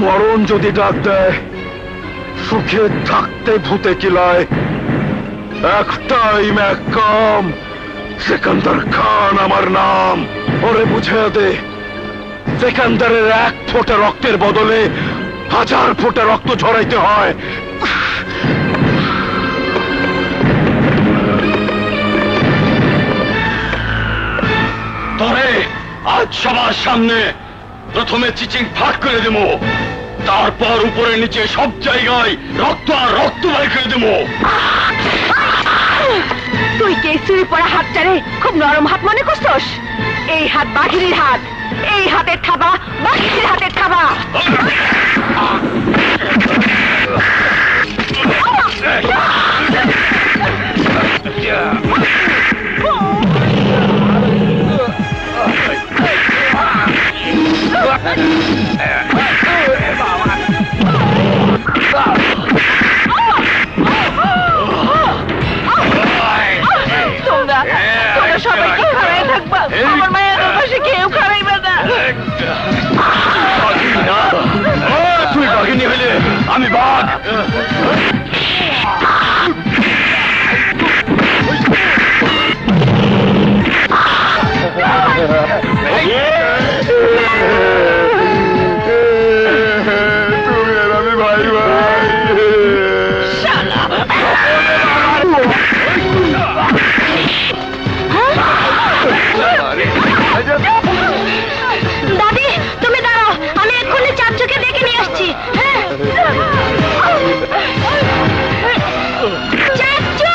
Speaker 1: মরণ যদি ডাক দেয়, সুখে থাকতে ভূতে কিলায়। একটাই ম্যাকাম, সেকেন্দার খান আমার নাম। ওরে বুঝে দে, সেকেন্দারের এক ফোঁটা রক্তের বদলে 1000 ফোঁটা রক্ত ঝরাইতে হয়। তবে আজ সবার সামনে প্রথমে চিচিং ফাঁক করে দেব, তারপর উপরে নিচে সব জায়গায় রক্ত আর রক্ত বাই করে দেব।
Speaker 7: তুই কে চুরি পড়া হাতটারে খুব নরম হাত মনে করছস? এই হাত বাঘিনীর হাত, এই হাতের থাবা বাঘিনীর হাতের থাবা। তোমরা সবাই খাড়াই থাকবা, আমার মায়ের পাশে কেউ খাড়াইবে না।
Speaker 1: তুই বাঘিনী হইলে আমি বাঘ। তুমি আর আমি ভাই ভাই।
Speaker 5: দাদি তুমি দাঁড়াও, আমি এক্ষুনি চাচুকে ডেকে নিয়ে আসছি। চাচু!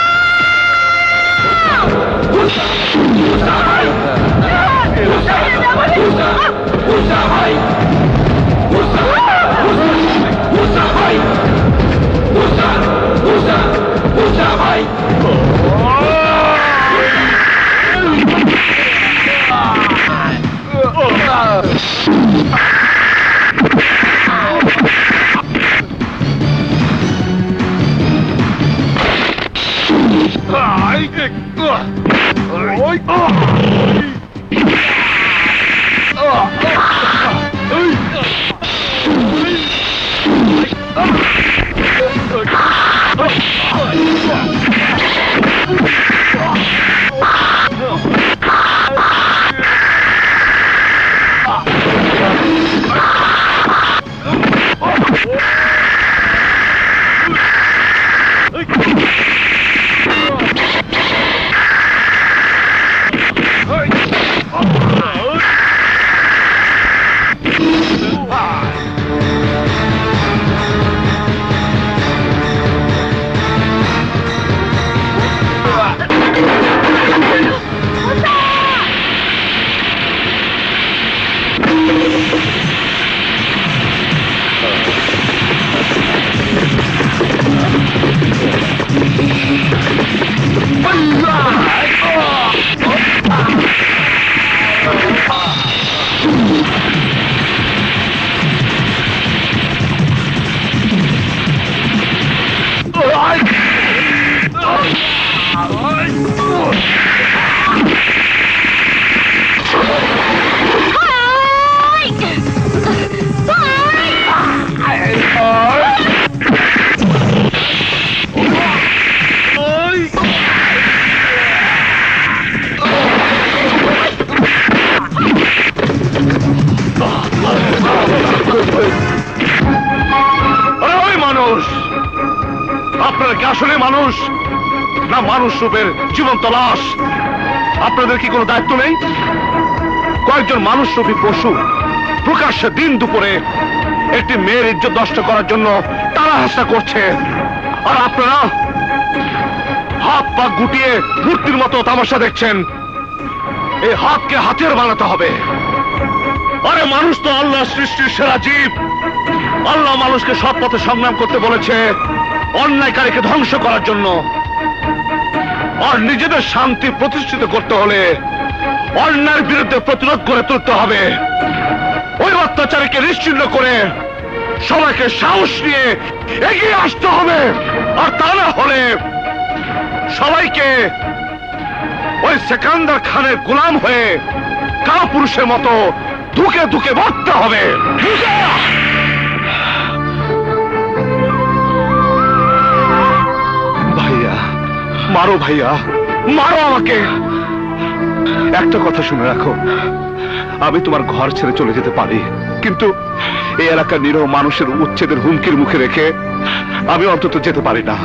Speaker 3: আপনারা কি আসলে মানুষ না মানুষ রূপের জীবন্ত লাশ? আপনাদের কি কোনো দায়িত্ব নেই? কয়েকজন মানুষ রূপী পশু প্রকাশ্যে দিন দুপুরে একটি মেয়ের ইজ্জত নষ্ট করার জন্য তারা হাসা করছে, আর আপনারা হাত পা গুটিয়ে মূর্তির মতো তামাশা দেখছেন। এই হাতকে হাতিয়ার বানাতে হবে। আরে মানুষ তো আল্লাহ সৃষ্টির সেরা জীব। আল্লাহ মানুষকে সৎ পথে সংগ্রাম করতে বলেছে অন্যায়কারীকে ধ্বংস করার জন্য। আর নিজেদের শান্তি প্রতিষ্ঠিত করতে হলে অন্যায়ের বিরুদ্ধে প্রতিরোধ করে তুলতে হবে। ওই অত্যাচারীকে নিশ্চিহ্ন করে সবাইকে সাহস নিয়ে এগিয়ে আসতে হবে। আর তা না হলে সবাইকে ওই সেকান্দার খানের গোলাম হয়ে কাপুরুষের মতো ধুকে ধুকে মরতে হবে। ভাইয়া মারো, ভাইয়া মারো আমাকে। একটা কথা শুনে রাখো, আমি তোমার ঘর ছেড়ে চলে যেতে পারি, কিন্তু এই এলাকার নিরহ মানুষের উচ্ছেদের হুমকির মুখে রেখে আমি অন্তত যেতে পারি না।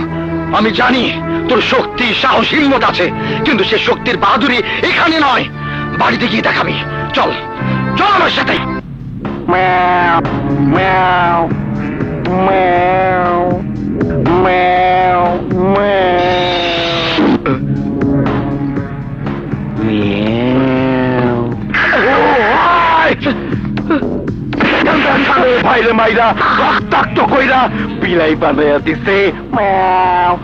Speaker 4: আমি জানি তোর শক্তি, সাহস, হিম্মত আছে, কিন্তু সে শক্তির বাহাদুরি এখানে নয়, বাড়িতে গিয়ে দেখাবি। চল চল আমার সাথে। ভাইরে মাইরা রক্তাক্ত কইরা বিলাই বানাইয়া দিছে।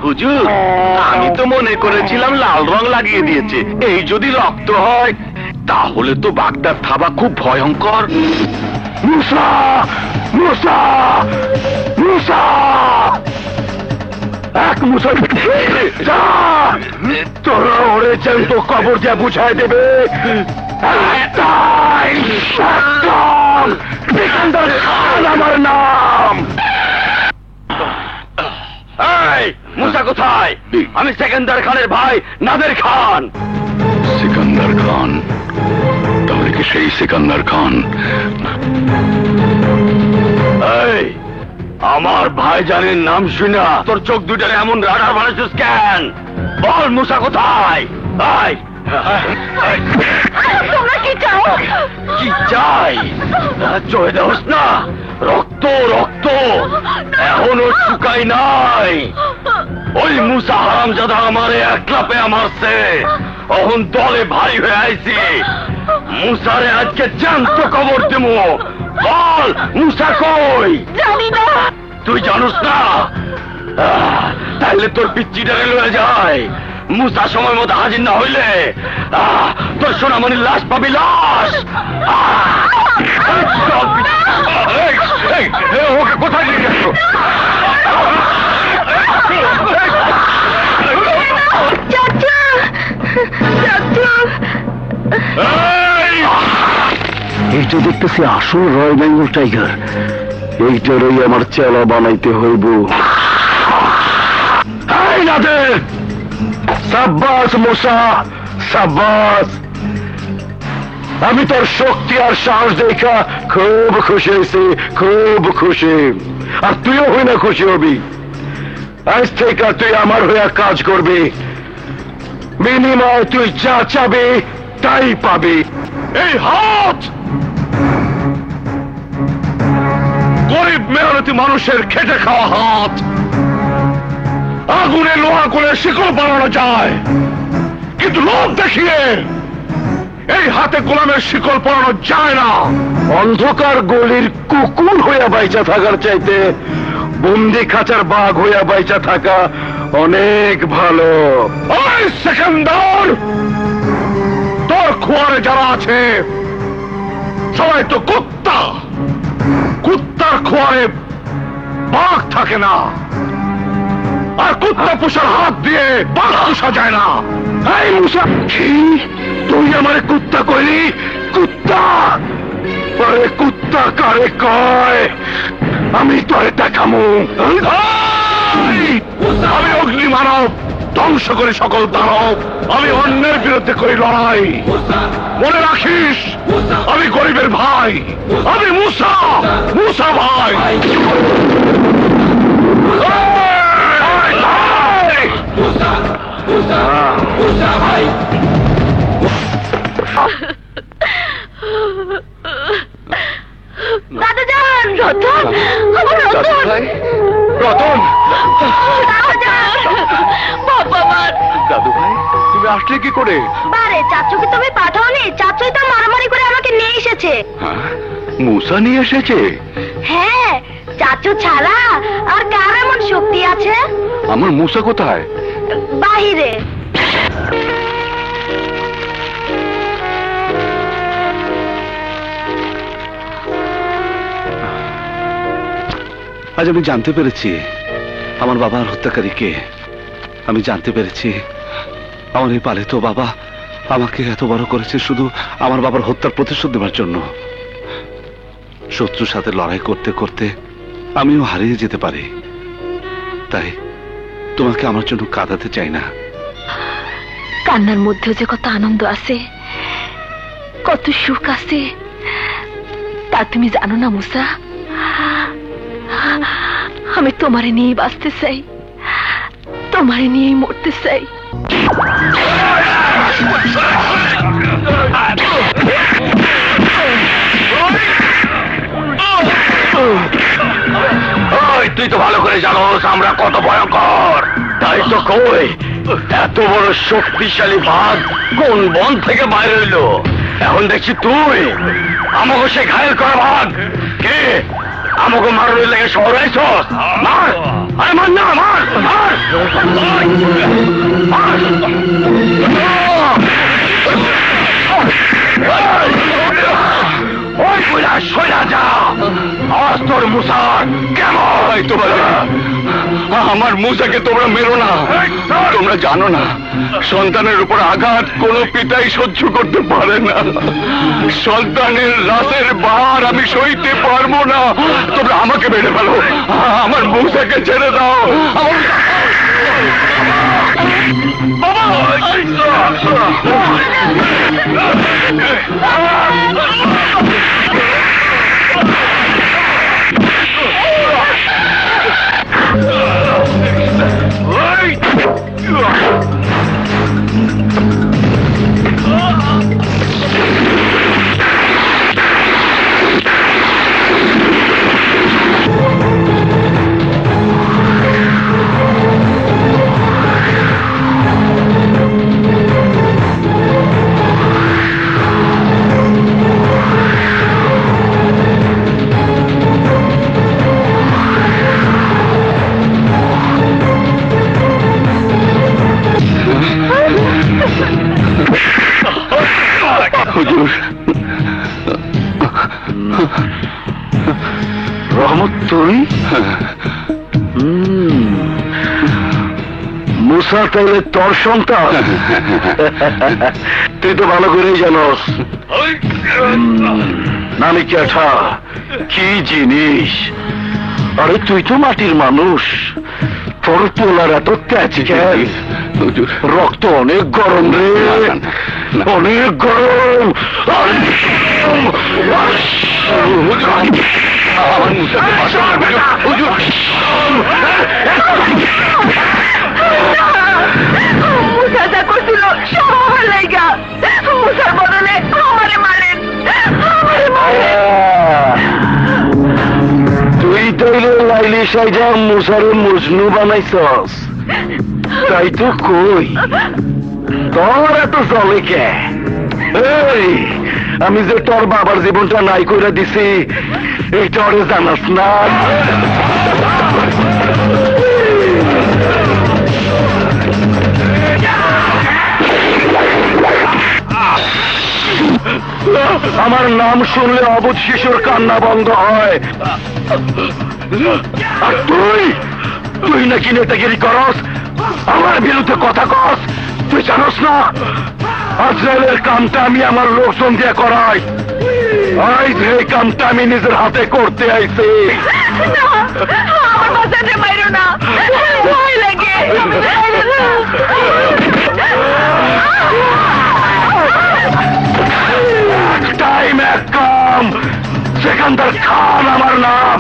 Speaker 4: হুজুর, আমি তো মনে করেছিলাম লাল রং লাগিয়ে দিয়েছে। এই যদি রক্ত হয় তাহলে তো বাগদার থাবা খুব ভয়ঙ্কর। মুসা, মুসা, মুসা, এক মুসা তোরা ওরে জ্যান্ত কবর দিয়ে বুঝাই দেবে। সিকান্দার খান আমার নাম। মুসা কোথায়? আমি সিকান্দার খানের ভাই নাদের খান।
Speaker 1: সিকান্দার খান? তাহলে কি সেই সিকান্দার খান?
Speaker 4: এই, আমার ভাইজানের নাম শুনা তোর চোখ দুটারে এমন রাডার বানাচ্ছিস কেন? বল মুসা কোথায়?
Speaker 7: তোমরা কি চাও?
Speaker 4: কি চাই? চয়ে দেওস না, রক্ত রক্ত এখনো শুকাই নাই। ওই মুসা হারামজাদা আমারে একলা পেয়ে মারছে, এখন দলে ভাই হয়ে আইছি। মুসারে আজকে জ্যান্ত কবর দেবো। বল মুসা কই?
Speaker 7: জানি না।
Speaker 4: তুই জানোস না? তাহলে তোর পিচ্চিটারে লয়ে যায়। মুসা সময় মতো হাজির না হইলে তোর সোনামণির লাশ পাবি, লাশ। ওকে কোথায় নিয়ে গেছ?
Speaker 7: চাচা, চাচা,
Speaker 1: এইটা দেখতেছি আসল রয়্যাল বেঙ্গল টাইগার। এইটারই আমার চেলা বানাইতে হইব। এই নাদের, সাব্বাস মুসা, সাব্বাস। আমি তোর শক্তি আর সাহস দেখা খুব খুশি হয়েছি, খুব খুশি। আর তুইও হই না খুশি হবি। আজ থেকে তুই আমার হয়ে কাজ করবি। বিনিময়ে তুই যা চাবি তাই পাবি। এই হাত গরিব মেহনতি মানুষের খেটে খাওয়া হাত। আগুনে লোহা করে শিকল বানানো যায়, কিন্তু লোভ দেখিয়ে এই হাতে গোলামের শিকল পরানো যায় না। অন্ধকার গলির কুকুর হইয়া বাইচা থাকার চাইতে বন্দি খাঁচার বাঘ হইয়া বাইচা থাকা অনেক ভালো। ওই সেকেন্দার, তোর খোয়ারে যারা আছে সবাই তো কুত্তা। কুত্তার খোয়ারে বাঘ থাকে না, আর কুত্তা পোষার হাত দিয়ে বাঘ পোষা যায় না। এই মুসা, কি তুই আমারে কুত্তা কইলি? কুত্তা? আরে কুত্তা কারে কয় আমি তোরে দেখামু। আমি অগ্নি মানব, ধ্বংস করে সকল দানব। আমি অন্যের বিরুদ্ধে করি লড়াই। মনে রাখিস, আমি গরিবের ভাই। আমি মুসা, মুসা ভাই।
Speaker 5: দাদাজান, রতন, আমার রতন,
Speaker 1: রতন,
Speaker 5: বাবা মার।
Speaker 1: দাদু ভাই, তুমি আসলে কি করে?
Speaker 5: বারে চাচুকে তুমি পাঠাওনি? চাচুই তো মারামারি করে আমাকে নিয়ে এসেছে।
Speaker 1: মুসা নিয়ে এসেছে?
Speaker 5: হ্যাঁ, চাচু ছাড়া আর কার এমন শক্তি আছে?
Speaker 1: আমার মুসা কোথায়?
Speaker 5: বাহিরে।
Speaker 3: আজ আমি জানতে পেরেছি আমার বাবার হত্যাকারী কে। আমি জানতে পেরেছি আমার এই পালিত বাবা আমাকে এত বড় করেছে শুধু আমার বাবার হত্যার প্রতিশোধ দেওয়ার জন্য। শত্রুর সাথে লড়াই করতে করতে আমিও হারিয়ে যেতে পারি, তাই তোমাকে আমার জন্য কাঁদাতে চাই না।
Speaker 7: কান্নার মধ্যেও যে কত আনন্দ আছে, কত সুখ আছে তা তুমি জানো না মুসা। আমি তোমারে নিয়েই বাঁচতে চাই, তোমারে নিয়েই মরতে চাই।
Speaker 1: তুই তো ভালো করে জানোস আমরা কত ভয়ঙ্কর। তাই তো কই, এত বড় শক্তিশালী বাঘ কোন বন থেকে বাইরে হইলো? এখন দেখছি তুই আমাকে সে ঘায়েল করা বাঘ কে আমাকে মারার লেগে শহরে আইছস। মার, আরে মার না, মার মার ওই কইলা সইলা যা। আজ তোর মুসা কেমন? তোমার আমার মুসাকে তোমরা মেরো না। তোমরা জানো না সন্তানের উপর আঘাত কোনো পিতাই সহ্য করতে পারে না। সন্তানের রাতের ভার আমি সইতে পারবো না। তোমরা আমাকে মেরে ফেলো, আমার মুসাকে ছেড়ে দাও। হুজুর, রহমত তুই? মুসা তাইলে তোর সন্তান? তুই তো ভালো করেই জানোস নানি ক্যাঠা কি জিনিস। আরে তুই তো মাটির মানুষ, তোর পোলার এত তেজ কেন? রক্ত অনেক গরম রে, অনেক গরম।
Speaker 7: মুসা যা করছিল সব আমার লাইগা। মুসার বদলে আমারে মারেন, আমারে মারেন।
Speaker 1: তুই তাইলে লাইলি সাইজা মুসারে মজনু বানাইছস, তাই তো কই তোর এত চলে কে? এই আমি যে তোর বাবার জীবনটা নাই করে দিছি এইটা ওরে জানাস না? আমার নাম শুনলে অবুধ শিশুর কান্না বন্ধ হয়। আর তুই তুই নাকি নেতাগিরি করস, আমার বিরুদ্ধে কথা কস। তুই জানোস না আজরাইলের কামটা আমি আমার লোকজন দিয়ে করাই। আজ এই কামটা আমি নিজের হাতে করতে আইছি।
Speaker 7: আমার বাচ্চাকে মাইরো না, ভয় লাগে।
Speaker 1: টাইম এক কাম, সেখানকার খান আমার নাম।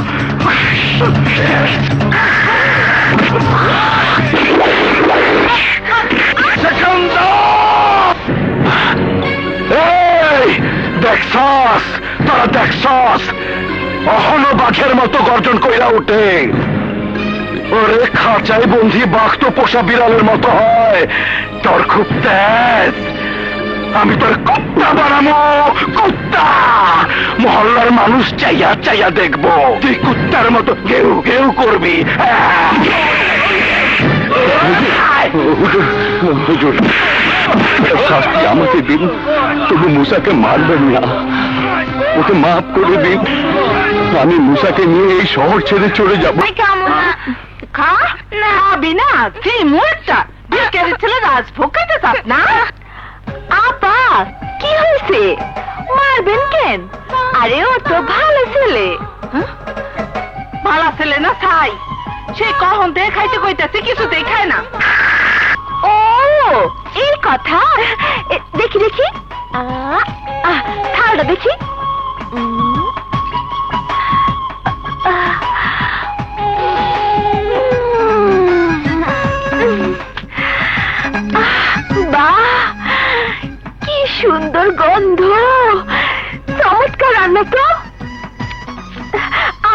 Speaker 1: এই দেখছস, তোরা দেখছস অহনো বাঘের মতো গর্জন কইরা উঠে। ওরে খাঁচাই বন্ধি বাঘ তো পোষা বিড়ালের মতো হয়, তোর খুব তেজ। আমি তোর কুত্তা বানাবো, কুত্তা। মহল্লার মানুষ চাইয়া চাইয়া দেখবো তুই কুত্তার মতো কেউ কেউ করবি। হুজুর শাস্তি আমাকে দিন, তবু মুসাকে মারবেন না, ওকে মাফ করে দিন। আমি মুসাকে নিয়ে এই শহর ছেড়ে চলে যাবো।
Speaker 7: খা না বিনা সেই মুহূর্তটা বিকেলে ছেলে রাজভোগ খাইতে চাস না? আপা কি হয়েছে, মারবেন কেন? আরে ও তো ভালো ছেলে। ভালো ছেলে না ছাই, সে কখন থেকে খাইতে কইতেছে কিছুতেই খায় না। ও এই কথা, দেখি দেখি থালটা দেখি। বাহ কি সুন্দর গন্ধ, চমৎকার রান্না তো।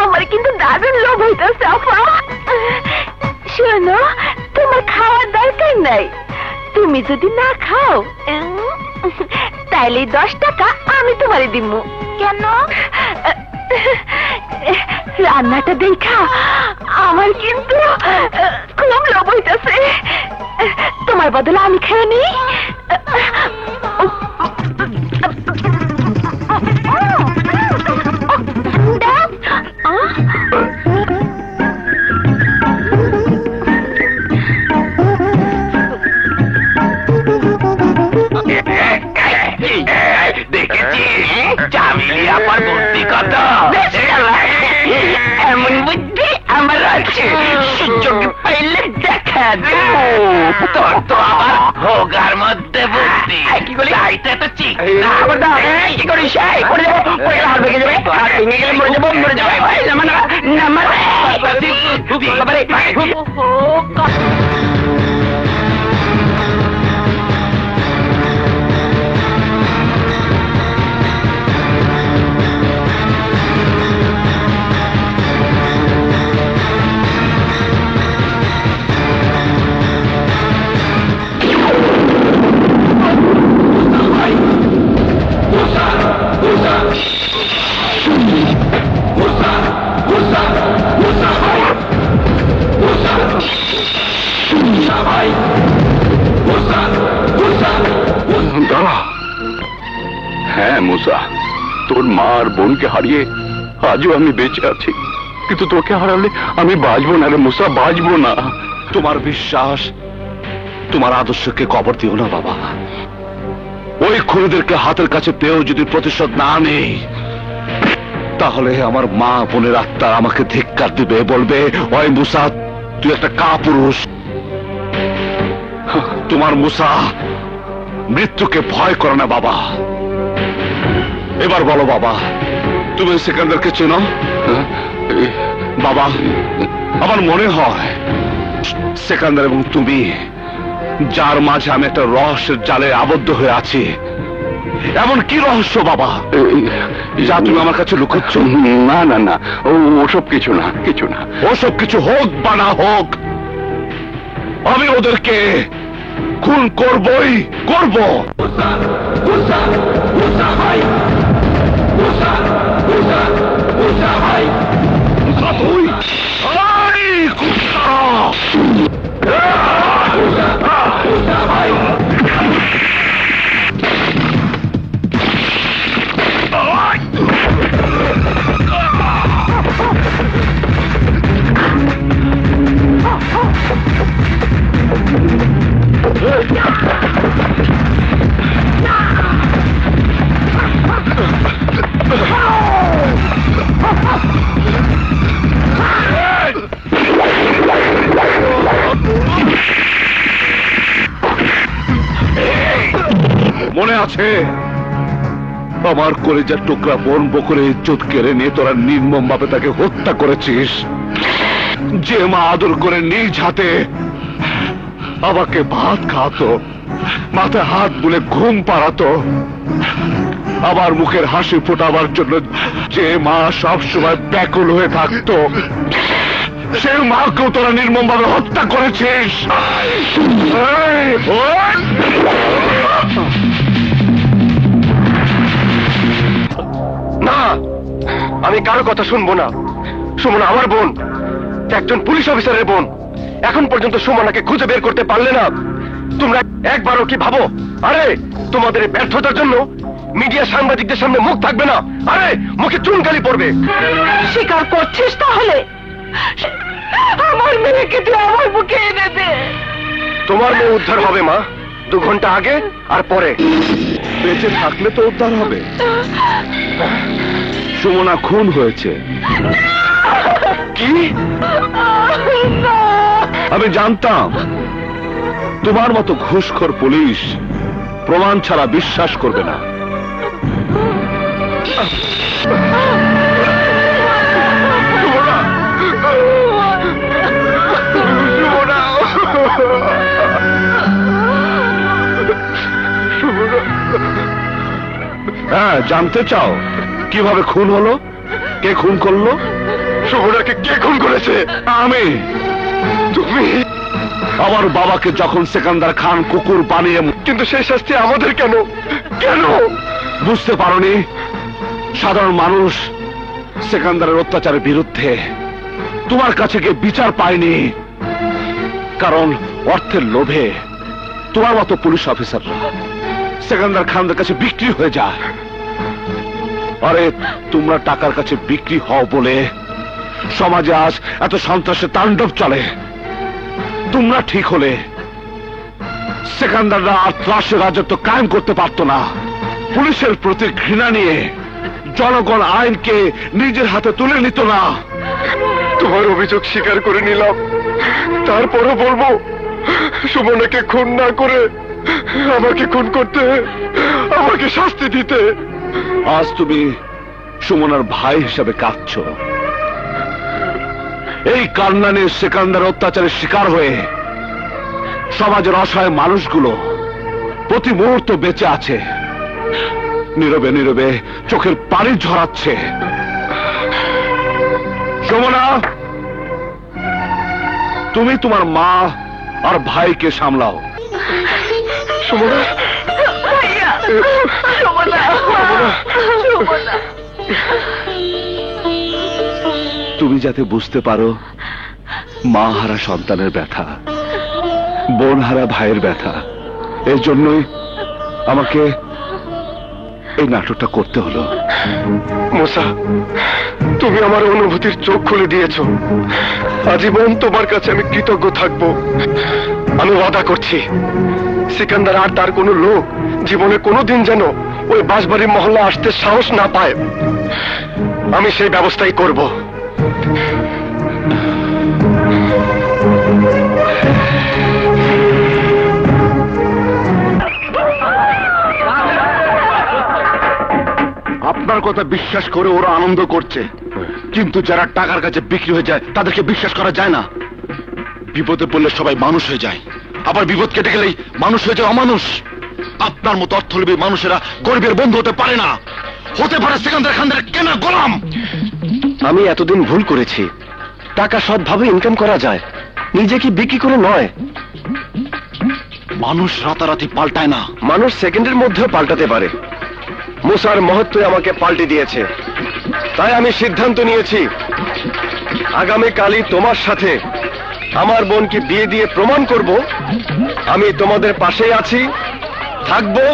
Speaker 7: আমার কিন্তু দারুণ লোভ হইতেছে আপা। শোনো, তোমার খাওয়ার দরকার নাই। তুমি যদি না খাও তাইলে 10 টাকা আমি তোমারে দিব। কেন? রান্নাটা দেখা আমার কিন্তু খুব লোভ হইতেছে। তোমার বদলে আমি খেয়ে নিই।
Speaker 1: দেখেছিস চামিলি আমার বুদ্ধি কত? এমন বুদ্ধি আমার আছে, সুযোগ পাইলে দেখা দেব। তোর তো আমার হোগার মধ্যে বুদ্ধি। কি বলি তো ঠিক কি করিস? পড়ে যাবো, পড়ে গেলে হাত ভেঙে যাবে, হাত ভেঙে গেলে মরে যাবো, মরে যাবে। হ্যাঁ মুসা, তোর মা আর বোনকে হারিয়ে আজও আমি বেঁচে আছি, কিন্তু তোকে হারালে আমি বাঁচবো না রে মুসা, বাঁচবো না।
Speaker 3: তোমার বিশ্বাস, তোমার আদর্শকে কবর দিও না বাবা।
Speaker 1: ওই খুনিদেরকে হাতের কাছে পেয়েও যদি প্রতিশোধ না নেই, তাহলে আমার মা বোনের আত্মা আমাকে ধিক্কার দিবে, বলবে ওই মুসা তুই একটা কাপুরুষ। তোমার মুসা মৃত্যুকে ভয় করে না বাবা। এবার বলো বাবা, তুমি সিকান্দারকে চেনো? বাবা, আমার মনে হয় সিকান্দার এবং তুমি, যার মাঝে আমি একটা রহস্যের জালে আবদ্ধ হয়ে আছি। এমন কি রহস্য বাবা যা তুমি আমার কাছে লুকোচ্ছ?
Speaker 4: না না না, ওসব কিছু না, কিছু না।
Speaker 1: ওসব কিছু হোক বা না হোক, আমি ওদেরকে খুন করবই করব।
Speaker 2: Musa, Musa, Musa, hai! Musa, Musa, Musa, hai!
Speaker 1: তুই আই কুত্তা!
Speaker 2: Musa, Musa, hai!
Speaker 1: মনে আছে আমার কলেজের টুকরা বোন বকুরে ইজ্জত কেড়ে নিয়ে তোরা নির্মম ভাবে তাকে হত্যা করেছিস? যে মা আদর করে নিজ হাতে আমাকে ভাত খাওয়াতো, মাথায় হাত বুলে ঘুম পাড়াতো, আবার মুখের হাসি ফোটাবার জন্য যে মা সব সময় ব্যাকুল হয়ে থাকতো, সে মাকেও তোরা নির্মম ভাবে হত্যা করেছিস।
Speaker 6: না, আমি কারো কথা শুনবো না। সুমনা আমার বোন, একজন পুলিশ অফিসারের বোন। এখন পর্যন্ত সুমনাকে খুঁজে বের করতে পারলে না। তোমরা একবারও কি ভাবো, আরে তোমাদের এই ব্যর্থতার জন্য মিডিয়া সাংবাদিকদের সামনে মুখ থাকবে না, আরে মুখে চুনকালি পড়বে।
Speaker 7: স্বীকার করছিস তাহলে? আমার মেয়েকে তুই আমার বুকে এনে দে।
Speaker 6: তোমার মেয়ে উদ্ধার হবে মা, 2 ঘন্টা আগে আর পরে।
Speaker 1: বেঁচে থাকলে তো উদ্ধার হবে। সুমনা খুন হয়েছে।
Speaker 6: কি?
Speaker 1: আমি জানতাম তোমার মতো ঘুষখোর পুলিশ প্রমাণ ছাড়া বিশ্বাস করবে না। হ্যাঁ, জানতে চাও কিভাবে খুন হলো? কে খুন করলো?
Speaker 6: সুমনাকে কে খুন করেছে?
Speaker 1: আমি।
Speaker 6: তুমি?
Speaker 1: আমার বাবাকে যখন সিকান্দার খান কুকুর বানিয়ে,
Speaker 6: কিন্তু সেই শাস্তি আমাদের কেন? কেন
Speaker 1: বুঝতে পারোনি? সাধারণ মানুষ সিকান্দারের অত্যাচারের বিরুদ্ধে তোমার কাছে গিয়ে বিচার পায়নি, কারণ অর্থের লোভে তোমার মতো পুলিশ অফিসাররা সিকান্দার খানদের কাছে বিক্রি হয়ে যায়। আরে তোমরা টাকার কাছে বিক্রি হও বলে সমাজে আজ এত সন্ত্রাসের তাণ্ডব চলে। তোমরা ঠিক হলে সিকান্দাররা আর ত্রাসের রাজত্ব কায়েম করতে পারত না। পুলিশের প্রতি ঘৃণা নিয়ে জনগণ আইনকে নিজের হাতে তুলে নিত না।
Speaker 6: তোমার অভিযোগ স্বীকার করে নিলাম, তারপরও বলবো সুমনাকে খুন না করে আমাকে খুন করতে, আমাকে শাস্তি দিতে।
Speaker 1: আজ তুমি সুমনার ভাই হিসাবে কাঁদছ। এই কান্না নিয়ে সিকান্দার অত্যাচারের শিকার হয়ে সমাজের অসহায় মানুষগুলো প্রতি মুহূর্ত বেঁচে আছে, নীরবে নীরবে চোখের পানি ঝরাচ্ছে। সুমনা, তুমি তোমার মা আর ভাইকে সামলাও।
Speaker 6: সুমনা,
Speaker 7: ভাইয়া, সুমনা, সুমনা।
Speaker 1: তুমি যাতে বুঝতে পারো মা হারা সন্তানের ব্যথা, বোন হারা ভাইয়ের ব্যথা, এর জন্যই আমাকে এই নাটকটা করতে হলো।
Speaker 6: মুসা, তুমি আমার অনুভূতির চোখ খুলে দিয়েছ। আজীবন তোমার কাছে আমি কৃতজ্ঞ থাকবো। আমি ওয়াদা করছি সিকান্দার আর তার কোনো লোক জীবনে কোনোদিন যেন ওই বাঁশবাড়ি মহল্লা আসতে সাহস না পায়, আমি সেই ব্যবস্থাই করব।
Speaker 3: আপনার কথা বিশ্বাস করে ওরা আনন্দ করছে, কিন্তু যারা টাকার কাছে বিক্রি হয়ে যায় তাদেরকে বিশ্বাস করা যায় না। বিপদে পড়লে সবাই মানুষ হয়ে যায়, আবার বিপদ কেটে গেলেই মানুষ হয়ে যায় অমানুষ। আপনার মতো অর্থলোভী মানুষেরা গরিবের বন্ধু হতে পারে না, হতে পারে সিকান্দার খানদের কেনা গোলাম।
Speaker 6: আমি এতদিন ভুল করেছি। টাকা সৎভাবে ইনকাম করা যায়, নিজেকে বিক্রি করে নয়।
Speaker 3: মানুষ রাতারাতি পাল্টায় না,
Speaker 6: মানুষ সেকেন্ডের মধ্যেও পাল্টাতে পারে। মুসার মহত্ব আমাকে পাল্টে দিয়েছে, তাই আমি সিদ্ধান্ত নিয়েছি আগামীকালই তোমার সাথে আমার বোনকে বিয়ে দিয়ে প্রমাণ করব আমি তোমাদের পাশেই আছি, থাকবো,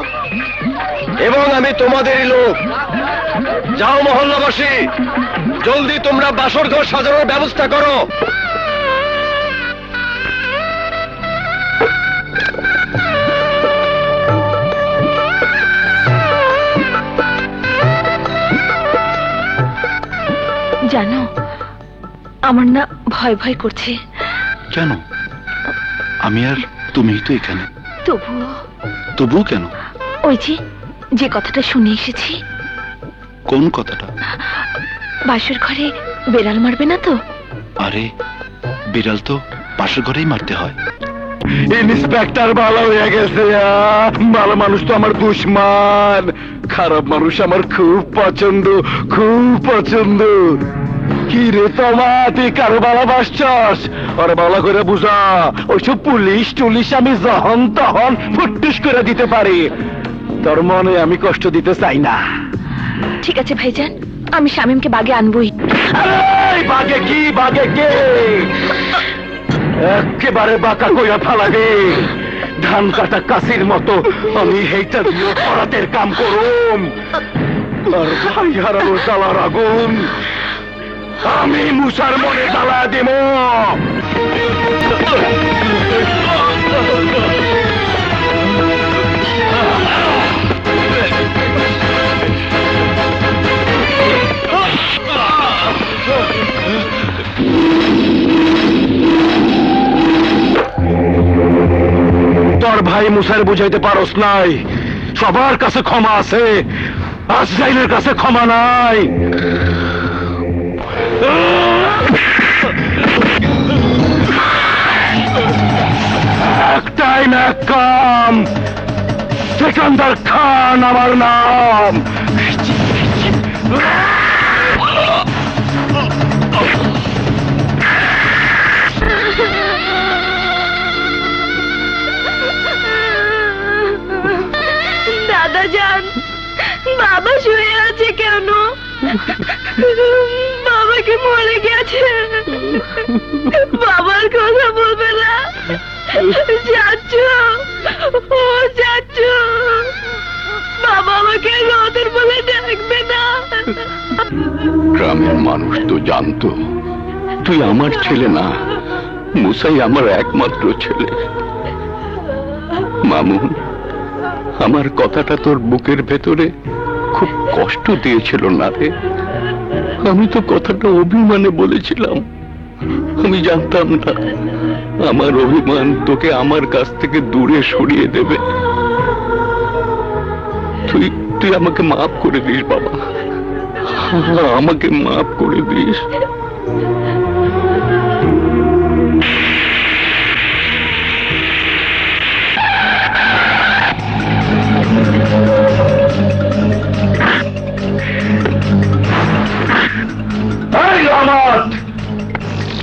Speaker 6: এবং আমি তোমাদেরই লোক। যাও মহল্লাবাসী, জলদি তোমরা বাসর ঘর সাজানোর ব্যবস্থা করো।
Speaker 7: জানো, আমার না ভয় ভয় করছে।
Speaker 3: কেন? আমি আর তুমি তো এখানে।
Speaker 7: তবুও
Speaker 3: কেন?
Speaker 7: ওই যে কথাটা শুনে এসেছি।
Speaker 3: কোন কথাটা?
Speaker 7: বাসর ঘরে বেড়াল মারবে না তো?
Speaker 3: আরে বিড়াল তো পাশের ঘরেই মারতে হয়।
Speaker 6: ইন্সপেক্টর ভালো হয়ে গেছে, ভালো মানুষ তো আমার দুশ্মন, খারাপ মানুষ আমার খুব পছন্দ, খুব পছন্দ। কি রে তোমা, তুই কারো ভালোবাসছস? ওরা ভালো করে বুঝা, ওইসব পুলিশ টুলিশ আমি যখন তখন ফুটুস করে দিতে পারি। তোর মনে আমি কষ্ট দিতে চাই না।
Speaker 7: ঠিক আছে ভাইজান, আমি শামীমকে বাগে আনবই।
Speaker 6: বাগে কি, বাগে কে? একেবারে বাঁকা কইয়া ফালাবে, ধান কাটা কাশির মতো আমি হেইটা দিয়ে পরাতের কাম করুম। আর ভাই হারানোর জ্বালার আগুন আমি মুসার মনে জ্বালা দিব। তোর ভাই মুসার বুঝাইতে পারস নাই, সবার কাছে ক্ষমা আছে, আজরাইলের কাছে ক্ষমা নাই। একটাই না কাম, সিকান্দার খান আমার নাম।
Speaker 7: দাদা যান, বাবা শুয়ে আছে কেন? বাবাকে মরে গেছে, বাবার কথা বলবে না। যাচ্ছ, ও যাচ্ছ, বাবা আমাকে রতন বলে ডাকবে না।
Speaker 1: গ্রামের মানুষ তো জানতো তুই আমার ছেলে না, মুসাই আমার একমাত্র ছেলে। মামুন, আমার কথাটা তোর বুকের ভেতরে খুব কষ্ট দিয়েছিল না রে? আমি তো কথাটা অভিমানে বলেছিলাম, আমি জানতাম না আমার অভিমান তোকে আমার কাছ থেকে দূরে সরিয়ে দেবে। তুই আমাকে মাফ করে দিস বাবা, আমাকে মাফ করে দিস।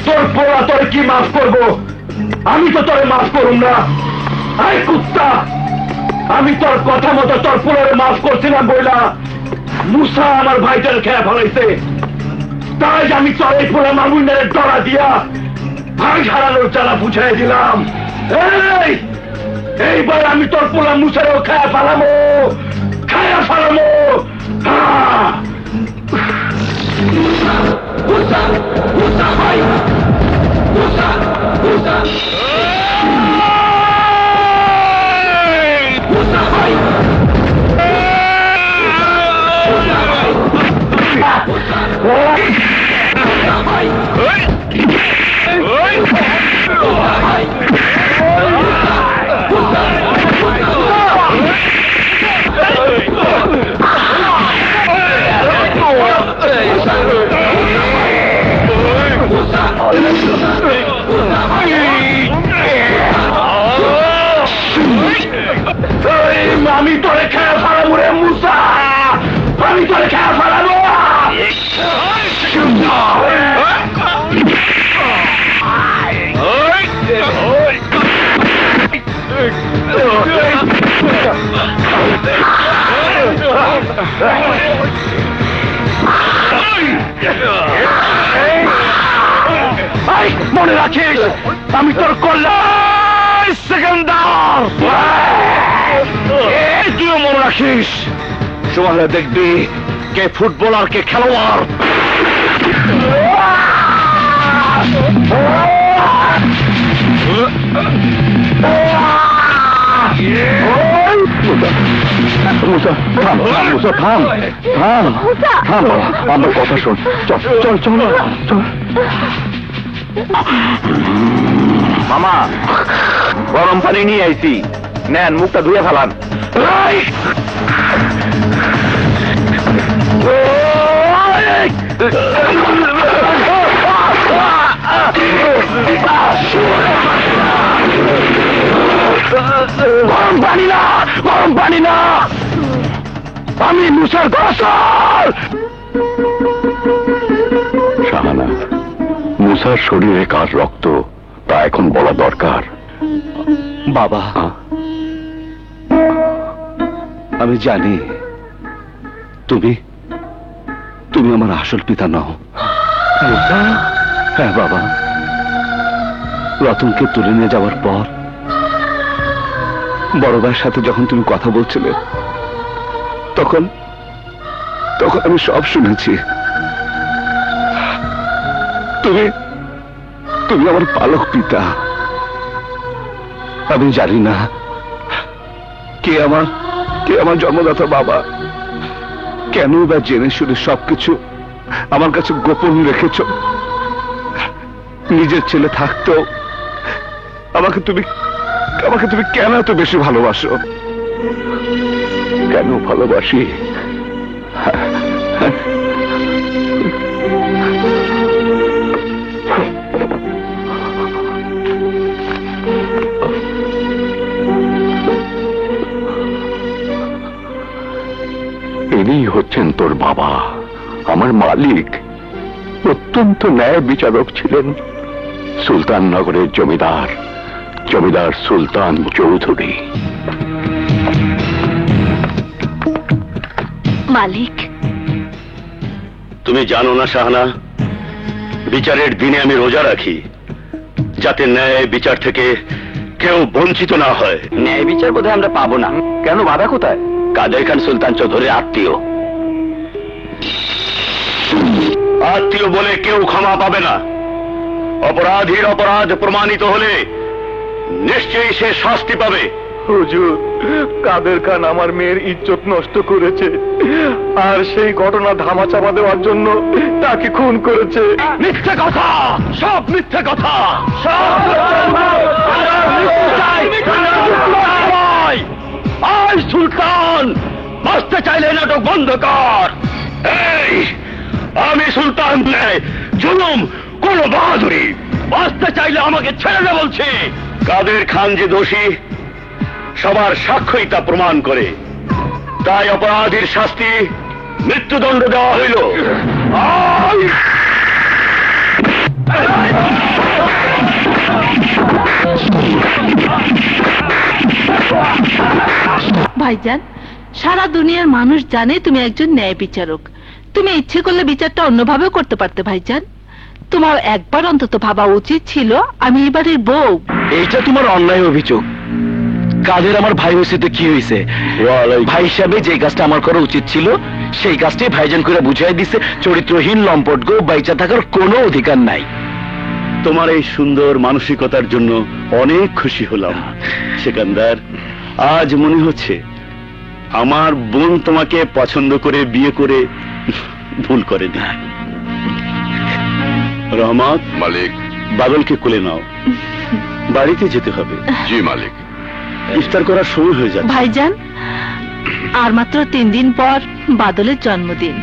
Speaker 6: তোর পোড়া তোর কি মাফ করবো? আমি তো তোরে মাফ করুম না। আই কুত্তা, আমি তোর কথা মতো তোর পোড়ারে মাফ করছিলাম বইলা মুসা আমার ভাইটার খেয়া ফেলাইছে, তাই আমি তোর এই পোড়া মামুনের ডরা দিয়া ভাই হারানোর জ্বালা বুঝাই দিলাম। এইবার আমি তোর পোড়া মুসারও খেয়া ফেলামো, খেয়া ফেলামো।
Speaker 2: মুসা, মুসা ভাই, মুসা, মুসা।
Speaker 1: আমি তোরে খেয়ে ফেলাবো রে মুসা, আমি তোরে খেয়ে ফেলাবো। মনে রাখিস আমি তোর কল্যাণ সেকেন্দার। তুইও মনে রাখিস, সময় দেখবি কে ফুটবলার কে খেলোয়াড়। আমার কথা শোন, চল চল চল চল। মামা গরম পানি নিয়ে আইছি, নেন মুখটা ধুয়ে ফেলান। গরম পানি না, গরম পানি না, আমি মুসার গোসল। শাহানা, মুসার শরীরে কার রক্ত তা এখন বলা দরকার। বাবা, আমি জানি তুমি তুমি আমার আসল পিতা নও। হ্যাঁ বাবা, রতনকে তুলে নিয়ে যাওয়ার পর বড় ভাইয়ের সাথে যখন তুমি কথা বলছিলে তখন তখন আমি সব শুনেছি। তুমি তুমি আমার পালক পিতা। আমি জানি না কে আমার জন্মদাতা বাবা। কেন বা জেনে শুনে সবকিছু আমার কাছে গোপন রেখেছ। নিজের ছেলে থাকতেও আমাকে তুমি কেন এত বেশি ভালোবাসো? কেন ভালোবাসি? ইনি হচ্ছেন তোর বাবা, আমার মালিক। অত্যন্ত ন্যায় বিচারক ছিলেন। সুলতাননগরের জমিদার সুলতান চৌধুরী।
Speaker 5: মালিক,
Speaker 1: তুমি জানো না শাহানা, বিচারের দিনে আমি রোজা রাখি যাতে ন্যায় বিচার থেকে কেউ বঞ্চিত না হয়।
Speaker 4: ন্যায় বিচার বোধহয় আমরা পাবো না। কেন, বাধা কোথায়?
Speaker 1: কাদের খান সুলতান চৌধুরীর আত্মীয় বলে কেউ ক্ষমা পাবে না। অপরাধীর অপরাধ প্রমাণিত হলে নিশ্চয়ই সে শাস্তি পাবে।
Speaker 6: হুজুর, কাদের খান আমার মেয়ের ইজ্জত নষ্ট করেছে, আর সেই ঘটনা ধামাচাপা দেওয়ার জন্য তাকে খুন করেছে।
Speaker 1: মিথ্যে কথা, সব মিথ্যে কথা। আয় সুলতান, বাঁচতে চাইলে নাটক বন্ধ কর। এই আমি সুলতান নয়, জুলুম কোন বাহাদুরি। বাঁচতে চাইলে আমাকে ছেড়ে দে বলছি। কাদের খান যে দোষী সবার সাক্ষ্যই তা প্রমাণ করে, তাই অপরাধীর শাস্তি মৃত্যুদণ্ড দেওয়া হইল।
Speaker 8: ভাইজান, সারা দুনিয়ার মানুষ জানে তুমি একজন ন্যায় বিচারক। তুমি ইচ্ছে করলে বিচারটা অন্যভাবেও করতে পারতে ভাইজান। তোমার একবার অন্তত ভাবা উচিত ছিল আমি এবারের বউ।
Speaker 4: এইটা তোমার অন্যায় অভিযোগ। কাদের আমার ভাই হয়েছে তো কি হয়েছে? ভাই হিসাবে যে কাজটা আমার করা উচিত ছিল সেই কাজটাই ভাইজান করে বুঝাই দিছে। চরিত্রহীন লম্পট গো বাইচা থাকার কোনো অধিকার নাই।
Speaker 1: তোমার এই সুন্দর মানসিকতার জন্য অনেক খুশি হলাম সেকান্দার। আজ মনে হচ্ছে আমার বোন তোমাকে পছন্দ করে বিয়ে করে ভুল করেনি। রহমত,
Speaker 3: মালিক।
Speaker 1: বাদলকে কোলে নাও, বাড়িতে যেতে হবে।
Speaker 3: জি মালিক।
Speaker 1: ইফতার করার সময় হয়ে যাচ্ছে।
Speaker 8: ভাইজান, আর মাত্র 3 দিন পর বাদলের জন্মদিন,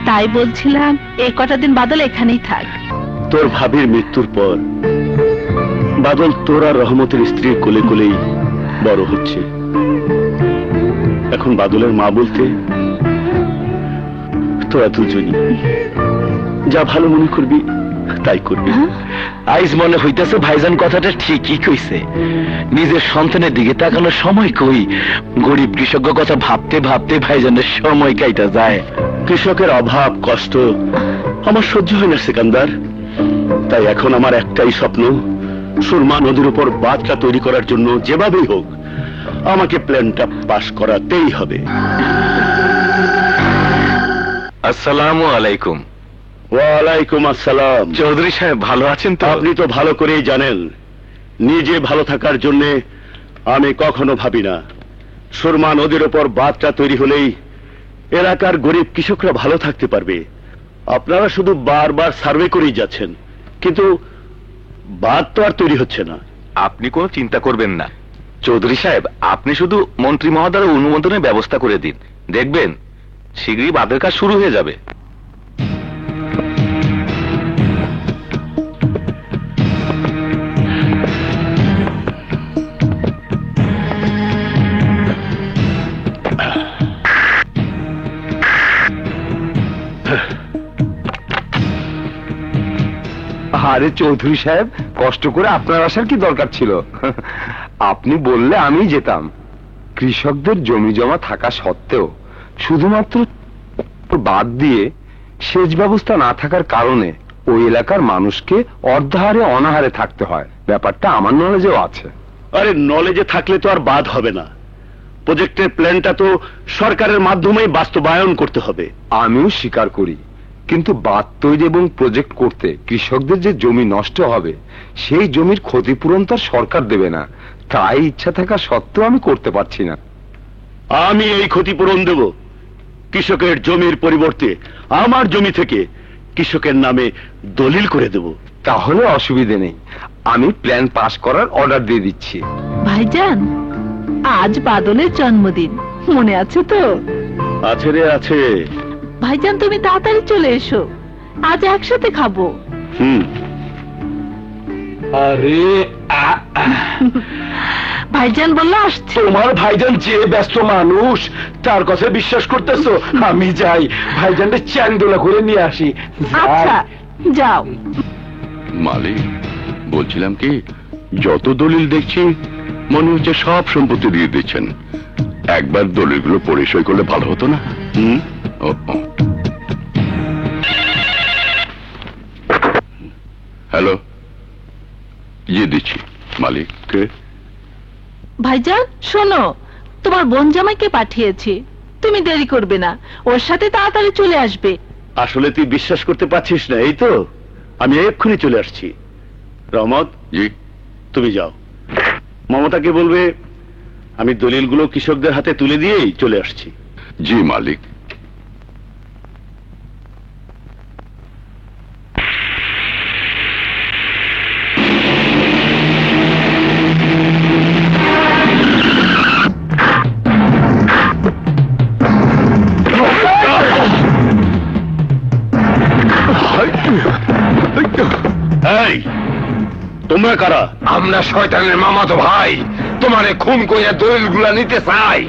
Speaker 8: তাই বলছিলাম এই কটা দিন বাদল এখানেই থাক।
Speaker 1: তোর ভাবির মৃত্যুর পর বাদল তোর আর রহমতের স্ত্রীর কোলে কোলেই বড় হচ্ছে। এখন বাদলের মা বলতে তোরা দুজনই। যা ভালো মনে করবি তাই করবি।
Speaker 6: আইজ মনে হইতেছে ভাইজান কথাটা ঠিকই কইছে। নিজের সন্তানের দিকে তাকানোর সময় কই, গরিব কৃষক কথা ভাবতে ভাবতে ভাইজানের সময় কাইটা যায়।
Speaker 1: কৃষকের অভাব কষ্ট আমার সহ্য হয় না সেকান্দার। তাই এখন আমার একটাই স্বপ্ন, সুরমা নদীর উপর বাঁধটা তৈরি করার জন্য যেভাবেই হোক আমাকে প্ল্যানটা পাশ করাতেই হবে।
Speaker 3: আসসালামু আলাইকুম।
Speaker 1: ওয়ালাইকুম আসসালাম।
Speaker 3: চৌধুরী সাহেব ভালো আছেন তো?
Speaker 1: আপনি তো ভালো করেই জানেন, নিজে ভালো থাকার জন্য আমি কখনো ভাবি না। সুরমা নদীর উপর বাঁধটা তৈরি হলেই এলাকার গরিব কৃষকরা ভালো থাকতে পারবে। আপনারা শুধু বারবার সার্ভে করেই যাচ্ছেন, কিন্তু বাঁধ তো আর তৈরি হচ্ছে না।
Speaker 3: আপনি কোনো চিন্তা করবেন না চৌধুরী সাহেব, আপনি শুধু মন্ত্রী মহোদয়ের অনুমোদনের ব্যবস্থা করে দিন, দেখবেন শীঘ্রই বাঁধের কাজ শুরু হয়ে যাবে।
Speaker 6: আরে চৌধুরী সাহেব, কষ্ট করে আপনার আসার কি দরকার ছিল? আপনি বললে আমি যেতাম। কৃষকদের জমি জমা থাকা সত্ত্বেও শুধুমাত্র বাদ দিয়ে সেচ ব্যবস্থা না থাকার কারণে ওই এলাকার মানুষকে অর্ধাহারে অনাহারে থাকতে হয়। ব্যাপারটা আমার নলেজেও আছে।
Speaker 1: আরে নলেজে থাকলে তো আর বাদ হবে না। প্রজেক্টের প্ল্যানটা তো সরকারের মাধ্যমেই বাস্তবায়ন করতে হবে।
Speaker 6: আমিও স্বীকার করি, কিন্তু বাঁধ তৈরি এবং প্রজেক্ট করতে কৃষকদের যে জমি নষ্ট হবে সেই জমির ক্ষতিপূরণ তো আর সরকার দেবে না। তাই ইচ্ছা থাকা সত্ত্বেও আমি করতে পারছি না।
Speaker 1: আমি এই ক্ষতিপূরণ দেব। কৃষকের জমির পরিবর্তে আমার জমি থেকে কৃষকের নামে দলিল করে দেব।
Speaker 6: তাহলে অসুবিধে নেই, আমি প্ল্যান পাস করার অর্ডার দিয়ে দিচ্ছি।
Speaker 8: ভাইজান, আজ বাদলের জন্মদিন, মনে আছে তো?
Speaker 1: আছে রে আছে।
Speaker 8: ভাইজান, তুমি তাড়াতাড়ি চলে এসো, আজ একসাথে খাবো।
Speaker 6: আরে
Speaker 8: ভাইজান বললো আসছে।
Speaker 6: তোমার ভাইজান যে ব্যস্ত মানুষ, তার কথা বিশ্বাস করতেছো? আমি যাই, ভাইজানটা চ্যাংদোলা করে নিয়ে আসি।
Speaker 8: আচ্ছা, যাও।
Speaker 1: মালিক, বলছিলাম কি, যত দলিল দেখছি মনে হচ্ছে সব সম্পত্তি দিয়ে দিচ্ছেন। একবার দলিলগুলো পড়ে সই করলে ভালো হতো না? হ্যালো, ইয়ে দিচ্ছি। মালিক কে?
Speaker 8: ভাইজান শোনো, তোমার বোন জামাইকে পাঠিয়েছি, তুমি দেরি করবে না, ওর সাথে তাড়াতাড়ি চলে আসবে।
Speaker 1: আসলে তুই বিশ্বাস করতে পারছিস না, এই তো আমি এক্ষুনি চলে আসছি। রহমত, জি তুমি যাও, মমতাকে বলবে আমি দলিলগুলো কৃষকদের হাতে তুলে দিয়েই চলে আসছি। জি মালিক। এই তোমরা কারা?
Speaker 6: আমরা শয়তানের মামাতো ভাই, তোমারে খুন কইয়া দলিলগুলা নিতে চাই।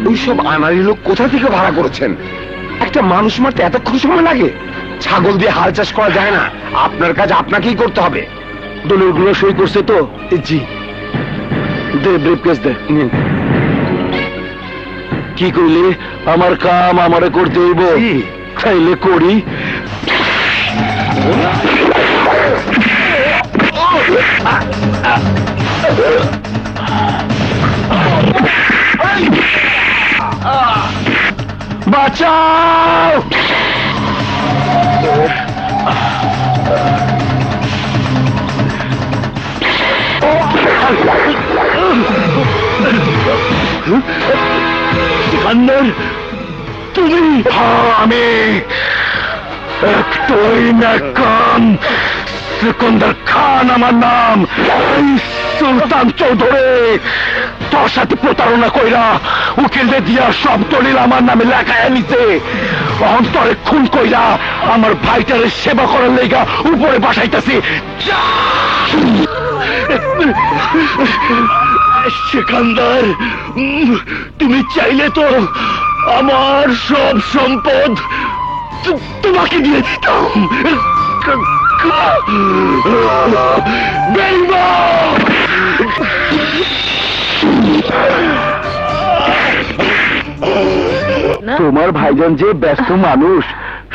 Speaker 6: ওইসব আনারি লোক কোথা থেকে ভাড়া করেছেন? একটা মানুষ মারতে এতক্ষণ সময় লাগে? ছাগল দিয়ে হাল চাষ করা যায় না, আপনার কাজ আপনাকেই করতে হবে।
Speaker 1: দলিলগুলো সই করছে তো?
Speaker 6: জি।
Speaker 1: দে ব্রিফকেস দে।
Speaker 6: নিন।
Speaker 1: কি কইলে? আমার কাম আমারে করতে হইব, খাইলে করি।
Speaker 6: বাঁচাও!
Speaker 1: আমি একটাই ন্যাকাম, সিকান্দার খান আমার নাম। এই সুলতান চৌধুরী তোর সাথে প্রতারণা কইরা উকিলে দিয়া সব দলিল আমার নামে লেখায় নিছে। অন্তরে খুন কইরা আমার ভাইটারে সেবা করার লেগা উপরে বাসাইতেছি। সিকান্দার, তুমি চাইলে তো আমার সব সম্পদ তোমাকে দিয়ে দিতাম।
Speaker 4: তোমার ভাইজান যে ব্যস্ত মানুষ,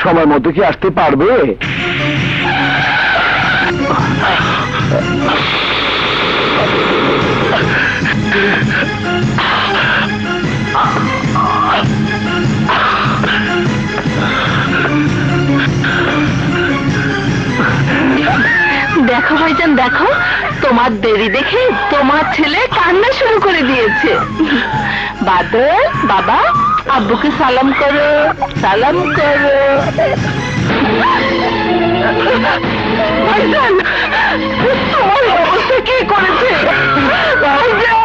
Speaker 4: সময় মতো কি আসতে পারবে?
Speaker 8: দেখো ভাইজান, দেখো তোমার দেরি দেখে তোমার ছেলে কান্না শুরু করে দিয়েছে। বাদল বাবা, আব্বুকে সালাম করো, সালাম করো। ভাইজান, তোমার অবস্থা কি করেছে? ভাইজান,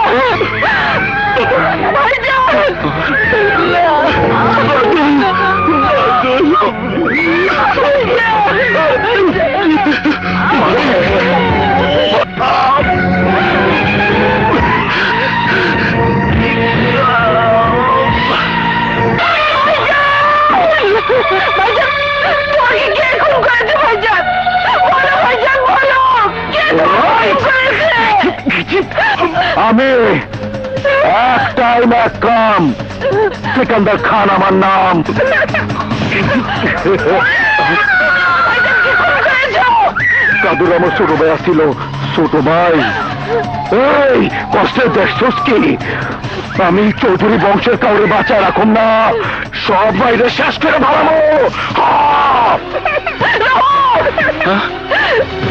Speaker 4: আমি একটাই ন্যাকাম, সিকান্দার খান আমার নাম। কাদুর আমার ছোট ভাই আসছিল। ছোট ভাই, এই কষ্টের দেখছস কি? আমি চৌধুরী বংশের কাউরে বাঁচায় রাখুন না, সব বাইরে শেষ করে ভালামো।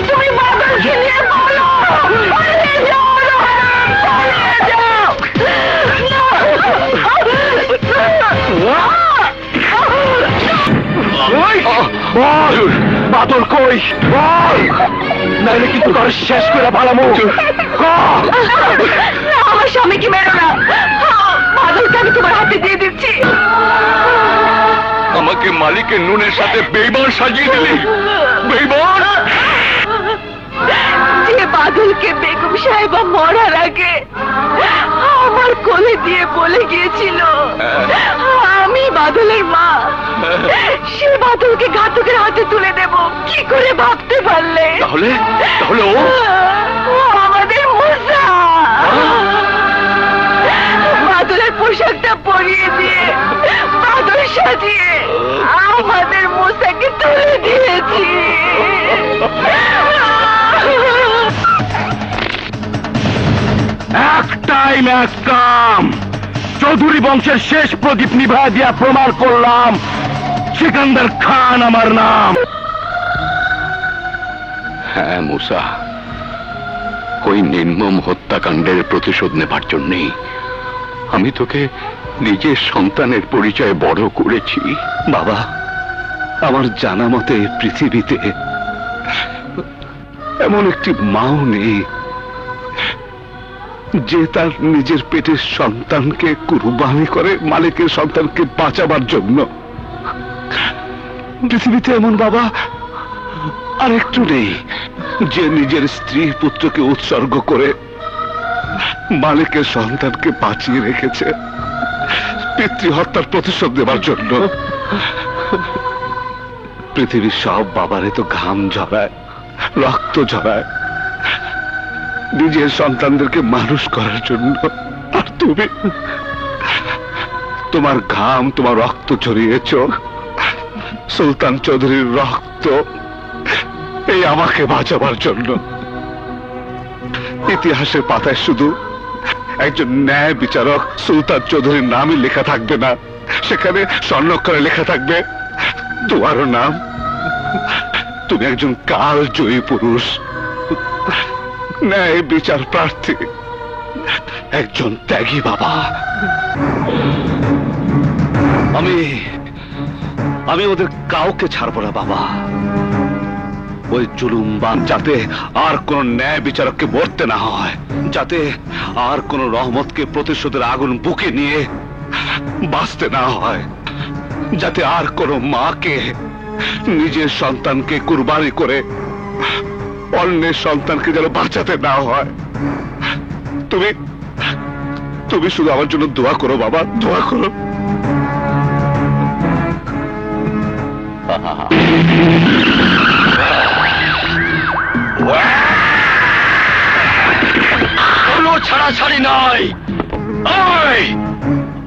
Speaker 8: তুমি বাদলকে নিয়ে বলো,
Speaker 4: বাদল কই? বল, নাইলে কিন্তু তোর শেষ করে ভালামো।
Speaker 8: আমার স্বামীকে মেরো না, বাদলকে আমি তোমার হাতে দিয়ে দিচ্ছি।
Speaker 1: আমাকে মালিকের নুনের সাথে বেইমান সাজিয়ে দিলি। বেইমান!
Speaker 8: যে বাদলকে বেগম সাহেবা মরার আগে আমার কোলে দিয়ে বলে গিয়েছিল আমি বাদলের মা, সে বাদলকে ঘাতকের হাতে তুলে দেব, কি করে ভাবতে পারলে?
Speaker 1: তাহলে তাহলে ও
Speaker 8: ও আমাদের মুসা। বাদলের পোশাকটা পরিয়ে দিয়ে, বাদল সাজিয়ে আমাদের মুসাকে তুলে দিয়েছি।
Speaker 4: একটাই ন্যাকাম, চৌধুরী বংশের শেষ প্রদীপ নিভা দিয়া প্রমাণ করলাম সিকান্দার খান আমার নাম।
Speaker 1: হ্যাঁ মুসা, ওই নির্মম হত্যাকাণ্ডের প্রতিশোধ নেবার জন্যেই আমি তোকে নিজের সন্তানের পরিচয় বড় করেছি।
Speaker 3: বাবা, আমার জানা মতে পৃথিবীতে এমন একটি মাও নেই যে তার নিজের পেটের সন্তানকে কুরবানি করে মালিকের সন্তানকে বাঁচাবার জন্য। পৃথিবীতে এমন বাবা আরেকটু নেই যে নিজের স্ত্রী পুত্রকে উৎসর্গ করে মালিকের সন্তানকে বাঁচিয়ে রেখেছে পিতৃহত্যার প্রতিশোধ দেবার জন্য। পৃথিবীর সব বাবারে তো ঘাম ঝরায়, রক্ত ঝরায় নিজের সন্তানদেরকে মানুষ করার জন্য, আর তুমি তোমার ঘাম, তোমার রক্ত ঝরিয়েছ সুলতান চৌধুরীর রক্ত এই আমাকে বাঁচাবার জন্য। ইতিহাসের পাতায় শুধু একজন ন্যায় বিচারক সুলতান চৌধুরীর নামই লেখা থাকবে না, সেখানে স্বর্ণাক্ষরে লেখা থাকবে তোমারও নাম। তুমি একজন কালজয়ী পুরুষ, ন্যায় বিচার প্রার্থী, একজন ত্যাগী বাবা।
Speaker 1: আমি ওদের কাউকে ছাড়বো না বাবা। ওই জুলুমবান যাতে আর কোন ন্যায় বিচারককে মরতে না হয়, যাতে আর কোন রহমতকে প্রতিশোধের আগুন বুকে নিয়ে বাঁচতে না হয়, যাতে আর কোন মাকে নিজের সন্তানকে কুরবানি করে অন্যের সন্তানকে যেন বাঁচাতে না হয়। তুমি তুমি শুধু আমার জন্য দোয়া করো বাবা, দোয়া করো।
Speaker 4: কোনো ছাড়াছাড়ি নাই।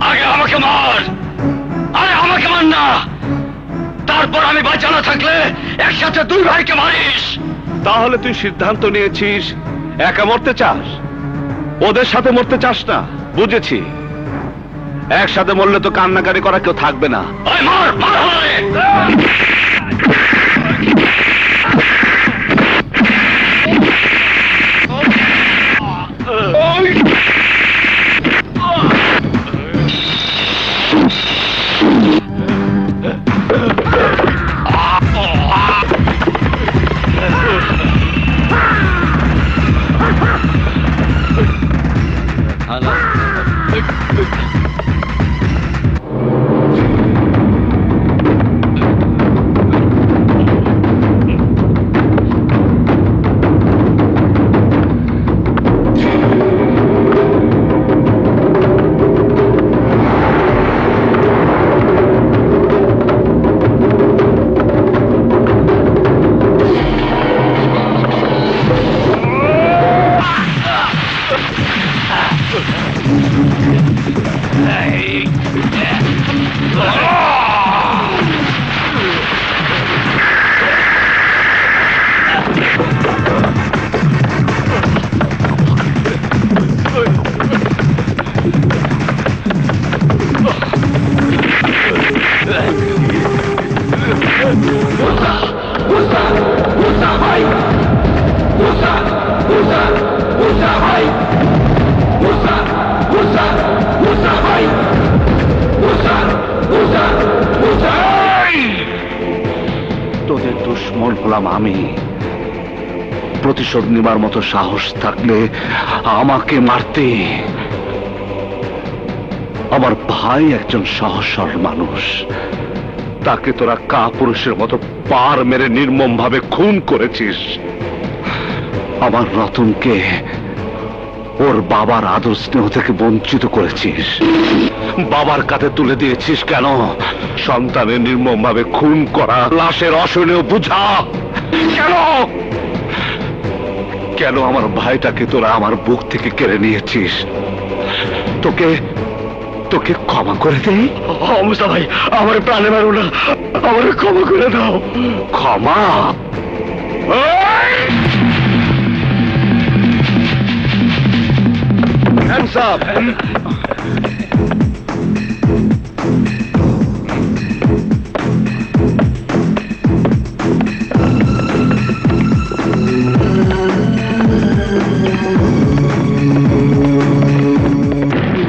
Speaker 4: আগে আমাকে মার, আরে আমাকে মার না, তারপর আমি বাঁচানো থাকলে একসাথে দুই ভাইকে মারিস।
Speaker 1: তাহলে তুই সিদ্ধান্ত নিয়েছিস একা মরতে চাস, ওদের সাথে মরতে চাস না? বুঝেছি, একসাথে মরলে তো কান্নাকাটি করা কেউ থাকবে না।
Speaker 4: মার মার হলে
Speaker 1: তোদের দুশ্মন হলাম আমি। প্রতিশোধ নেবার মতো সাহস থাকলে আমাকে মারতে। আমার ভাই একজন সহজ সরল মানুষ, তাকে তোরা কাপুরুষের মতো পার মেরে নির্মম ভাবে খুন করেছিস। আমার রতনকে ওর বাবার আদর স্নেহ থেকে বঞ্চিত করেছিস, বাবার কাছে তুলে দিয়েছিস। কেন? সন্তানের নির্মম ভাবে খুন করা লাশের অসহনীয় বুঝা। কেন কেন আমার ভাইটাকে তোরা আমার বুক থেকে কেড়ে নিয়েছিস? তোকে তোকে ক্ষমা করে দেই?
Speaker 4: মুস্তা ভাই, আমার প্রাণে মারো না, আমার ক্ষমা করে দাও।
Speaker 1: ক্ষমা?
Speaker 4: Hands up!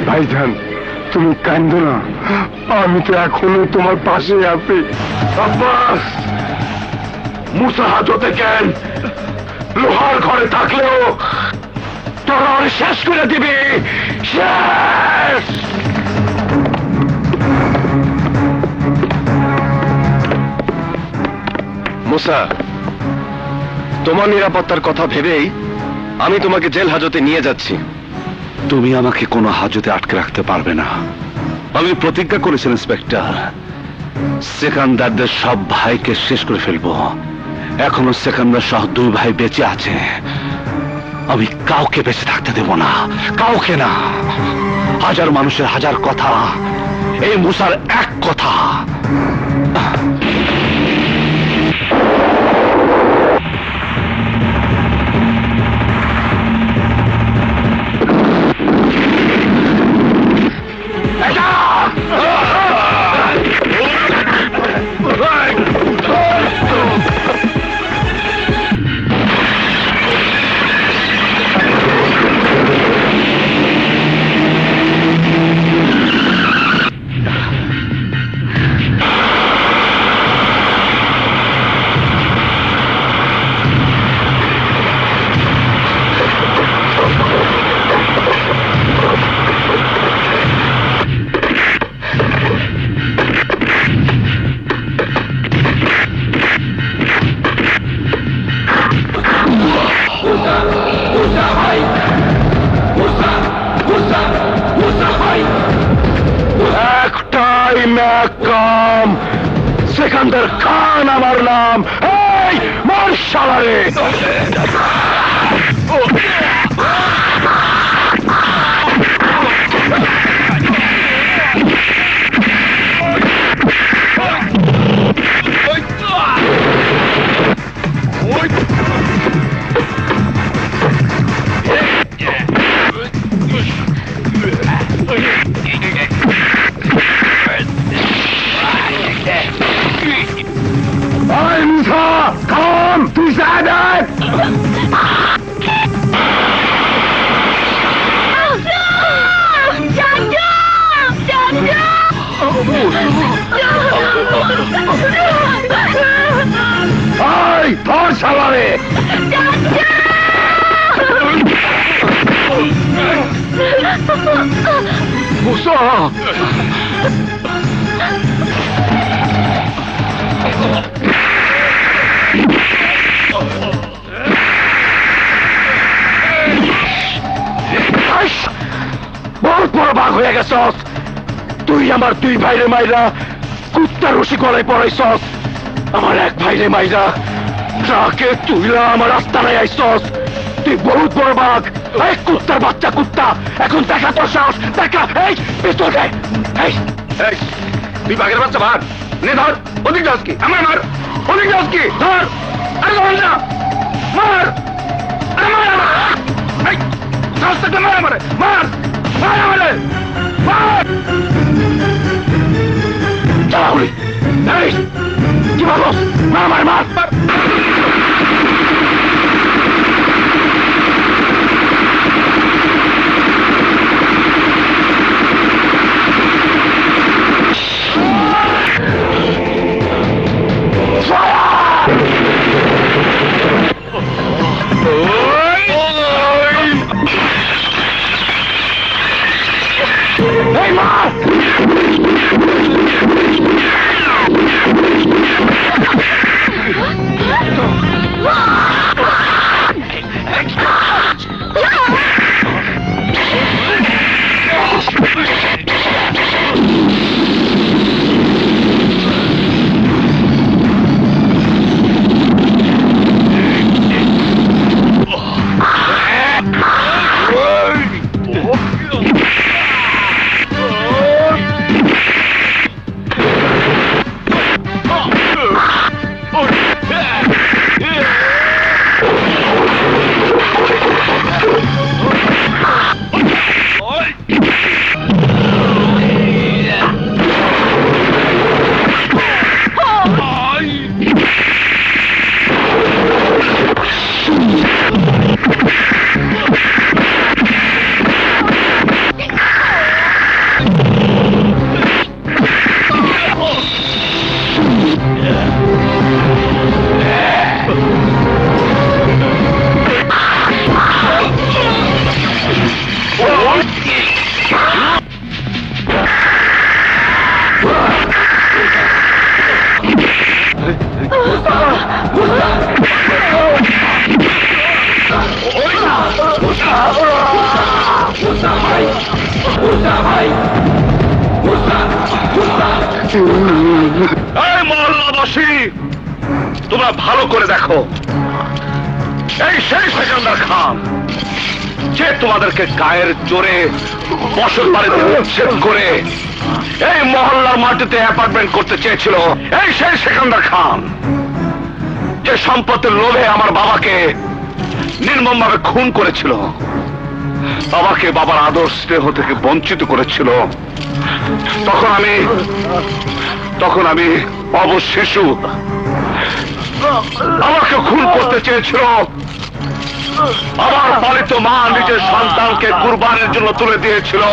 Speaker 6: ভাইজান, তুমি কান্দো না, আমি তো এখনো তোমার পাশে আছি।
Speaker 1: আব্বাস, মুসা হাজতে কেন? লোহার ঘরে থাকলেও তোরা ওরে শেষ করে দিবি, শেষ।
Speaker 3: মুসা, তোমার নিরাপত্তার কথা ভেবেই আমি তোমাকে জেল হাজতে নিয়ে যাচ্ছি।
Speaker 1: তুমি আমাকে কোনো হাজতে আটকে রাখতে পারবে না। আমি প্রতিজ্ঞা করেছি ইন্সপেক্টর, সেকান্দারদের সব ভাইকে শেষ করে ফেলবো। এখনো সেকান্দার সহ দুই ভাই বেঁচে আছে। আমি কাউকে বেঁচে থাকতে দেব না, কাউকে না। হাজার মানুষের হাজার কথা, এই মুসার এক কথা। ম্যাকাম সেকান্দার খান আমার নাম। এই মার শালারে! Hey, Musa! Come! Du Sadet! Hey, ধর শালারে! মুসা! বহুত বড় বাঘ হয়ে গেছস তুই। আমার দুই ভাইরে মাইরা কুত্তা রশি গলায় পড়াইছস। আমার এক ভাইরে মাইরা ট্রাকে তুইলা আমার আস্তানায় আইছস। তুই বহুত বড় বাঘ। এই কুত্তার বাচ্চা কুত্তা, এখন দেখা তোর সাহস, দেখা। এই পিস্তল দে। এই এই তুই বাঘের বাচ্চা ভাগ নে, ধর। ওদিক যাস কি? আমার মার। ওদিক যাস কি? ধর। আরে ধর না, মার। আরে মার আমার। এই সাহস থাকলে মার আমারে, মার মার আমারে, মার। চালাউলি। এই কি বলস? মার মার মার। Hey, Mark! এই মহল্লাবাসী, তোমরা ভালো করে দেখো, এই সেই সেকান্দার খান যে তোমাদেরকে গায়ের জোরে বসত বাড়িতে উচ্ছেদ করে এই মহল্লার মাটিতে অ্যাপার্টমেন্ট করতে চেয়েছিল। এই সেই সেকান্দার খান যে সম্পত্তির লোভে আমার বাবাকে নির্মম ভাবে খুন করেছিল, বাবাকে বাবার আদর স্নেহ থেকে বঞ্চিত করেছিল। তখন আমি অবশিশু, আমাকে খুন করতে চেয়েছিল। আমার পালিত মা নিজের সন্তানকে কুরবানের জন্য তুলে দিয়েছিল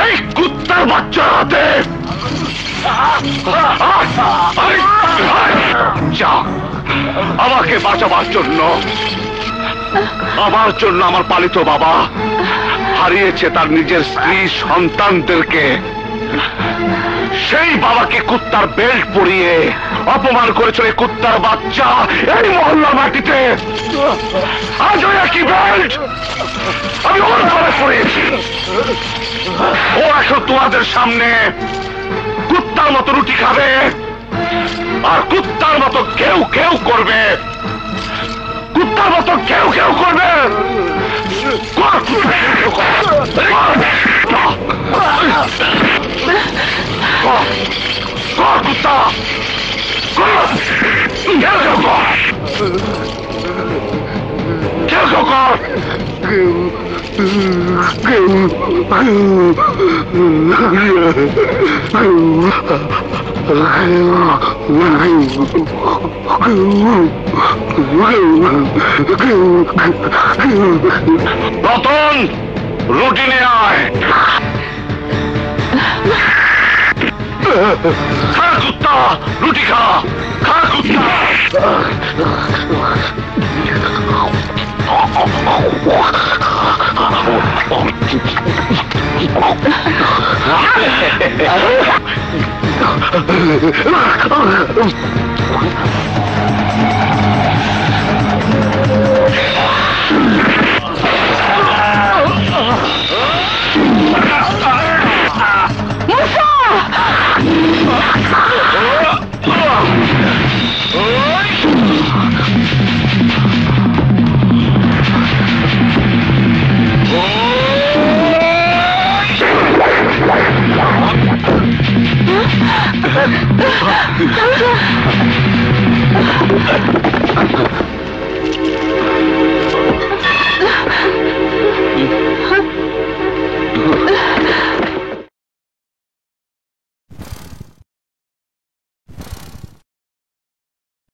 Speaker 1: এই কুত্তার বাচ্চার হাতে। আমাকে বাঁচাবার জন্য, আমার জন্য আমার পালিত বাবা হারিয়েছে তার নিজের স্ত্রী সন্তানদেরকে। সেই বাবাকে কুত্তার বেল্ট পরিয়ে অপমান করেছিল এই কুত্তার বাচ্চা এই মহল্লার মাটিতে। আজ ওই একই বেল্ট আমি ওর ঘরে পরিয়েছি। ও এখন তোমাদের সামনে কুত্তার মতো রুটি খাবে আর কুত্তার মতো কেউ কেউ করবে, কুত্তার মতো কেউ কেউ করবে। কর, কুত্তা কর, কেউ কেউ কর, কেউ কেউ কর। রতন, রুটি নিয়ে আয়। খা কুত্তা, রুটি খা, খা কুত্তা।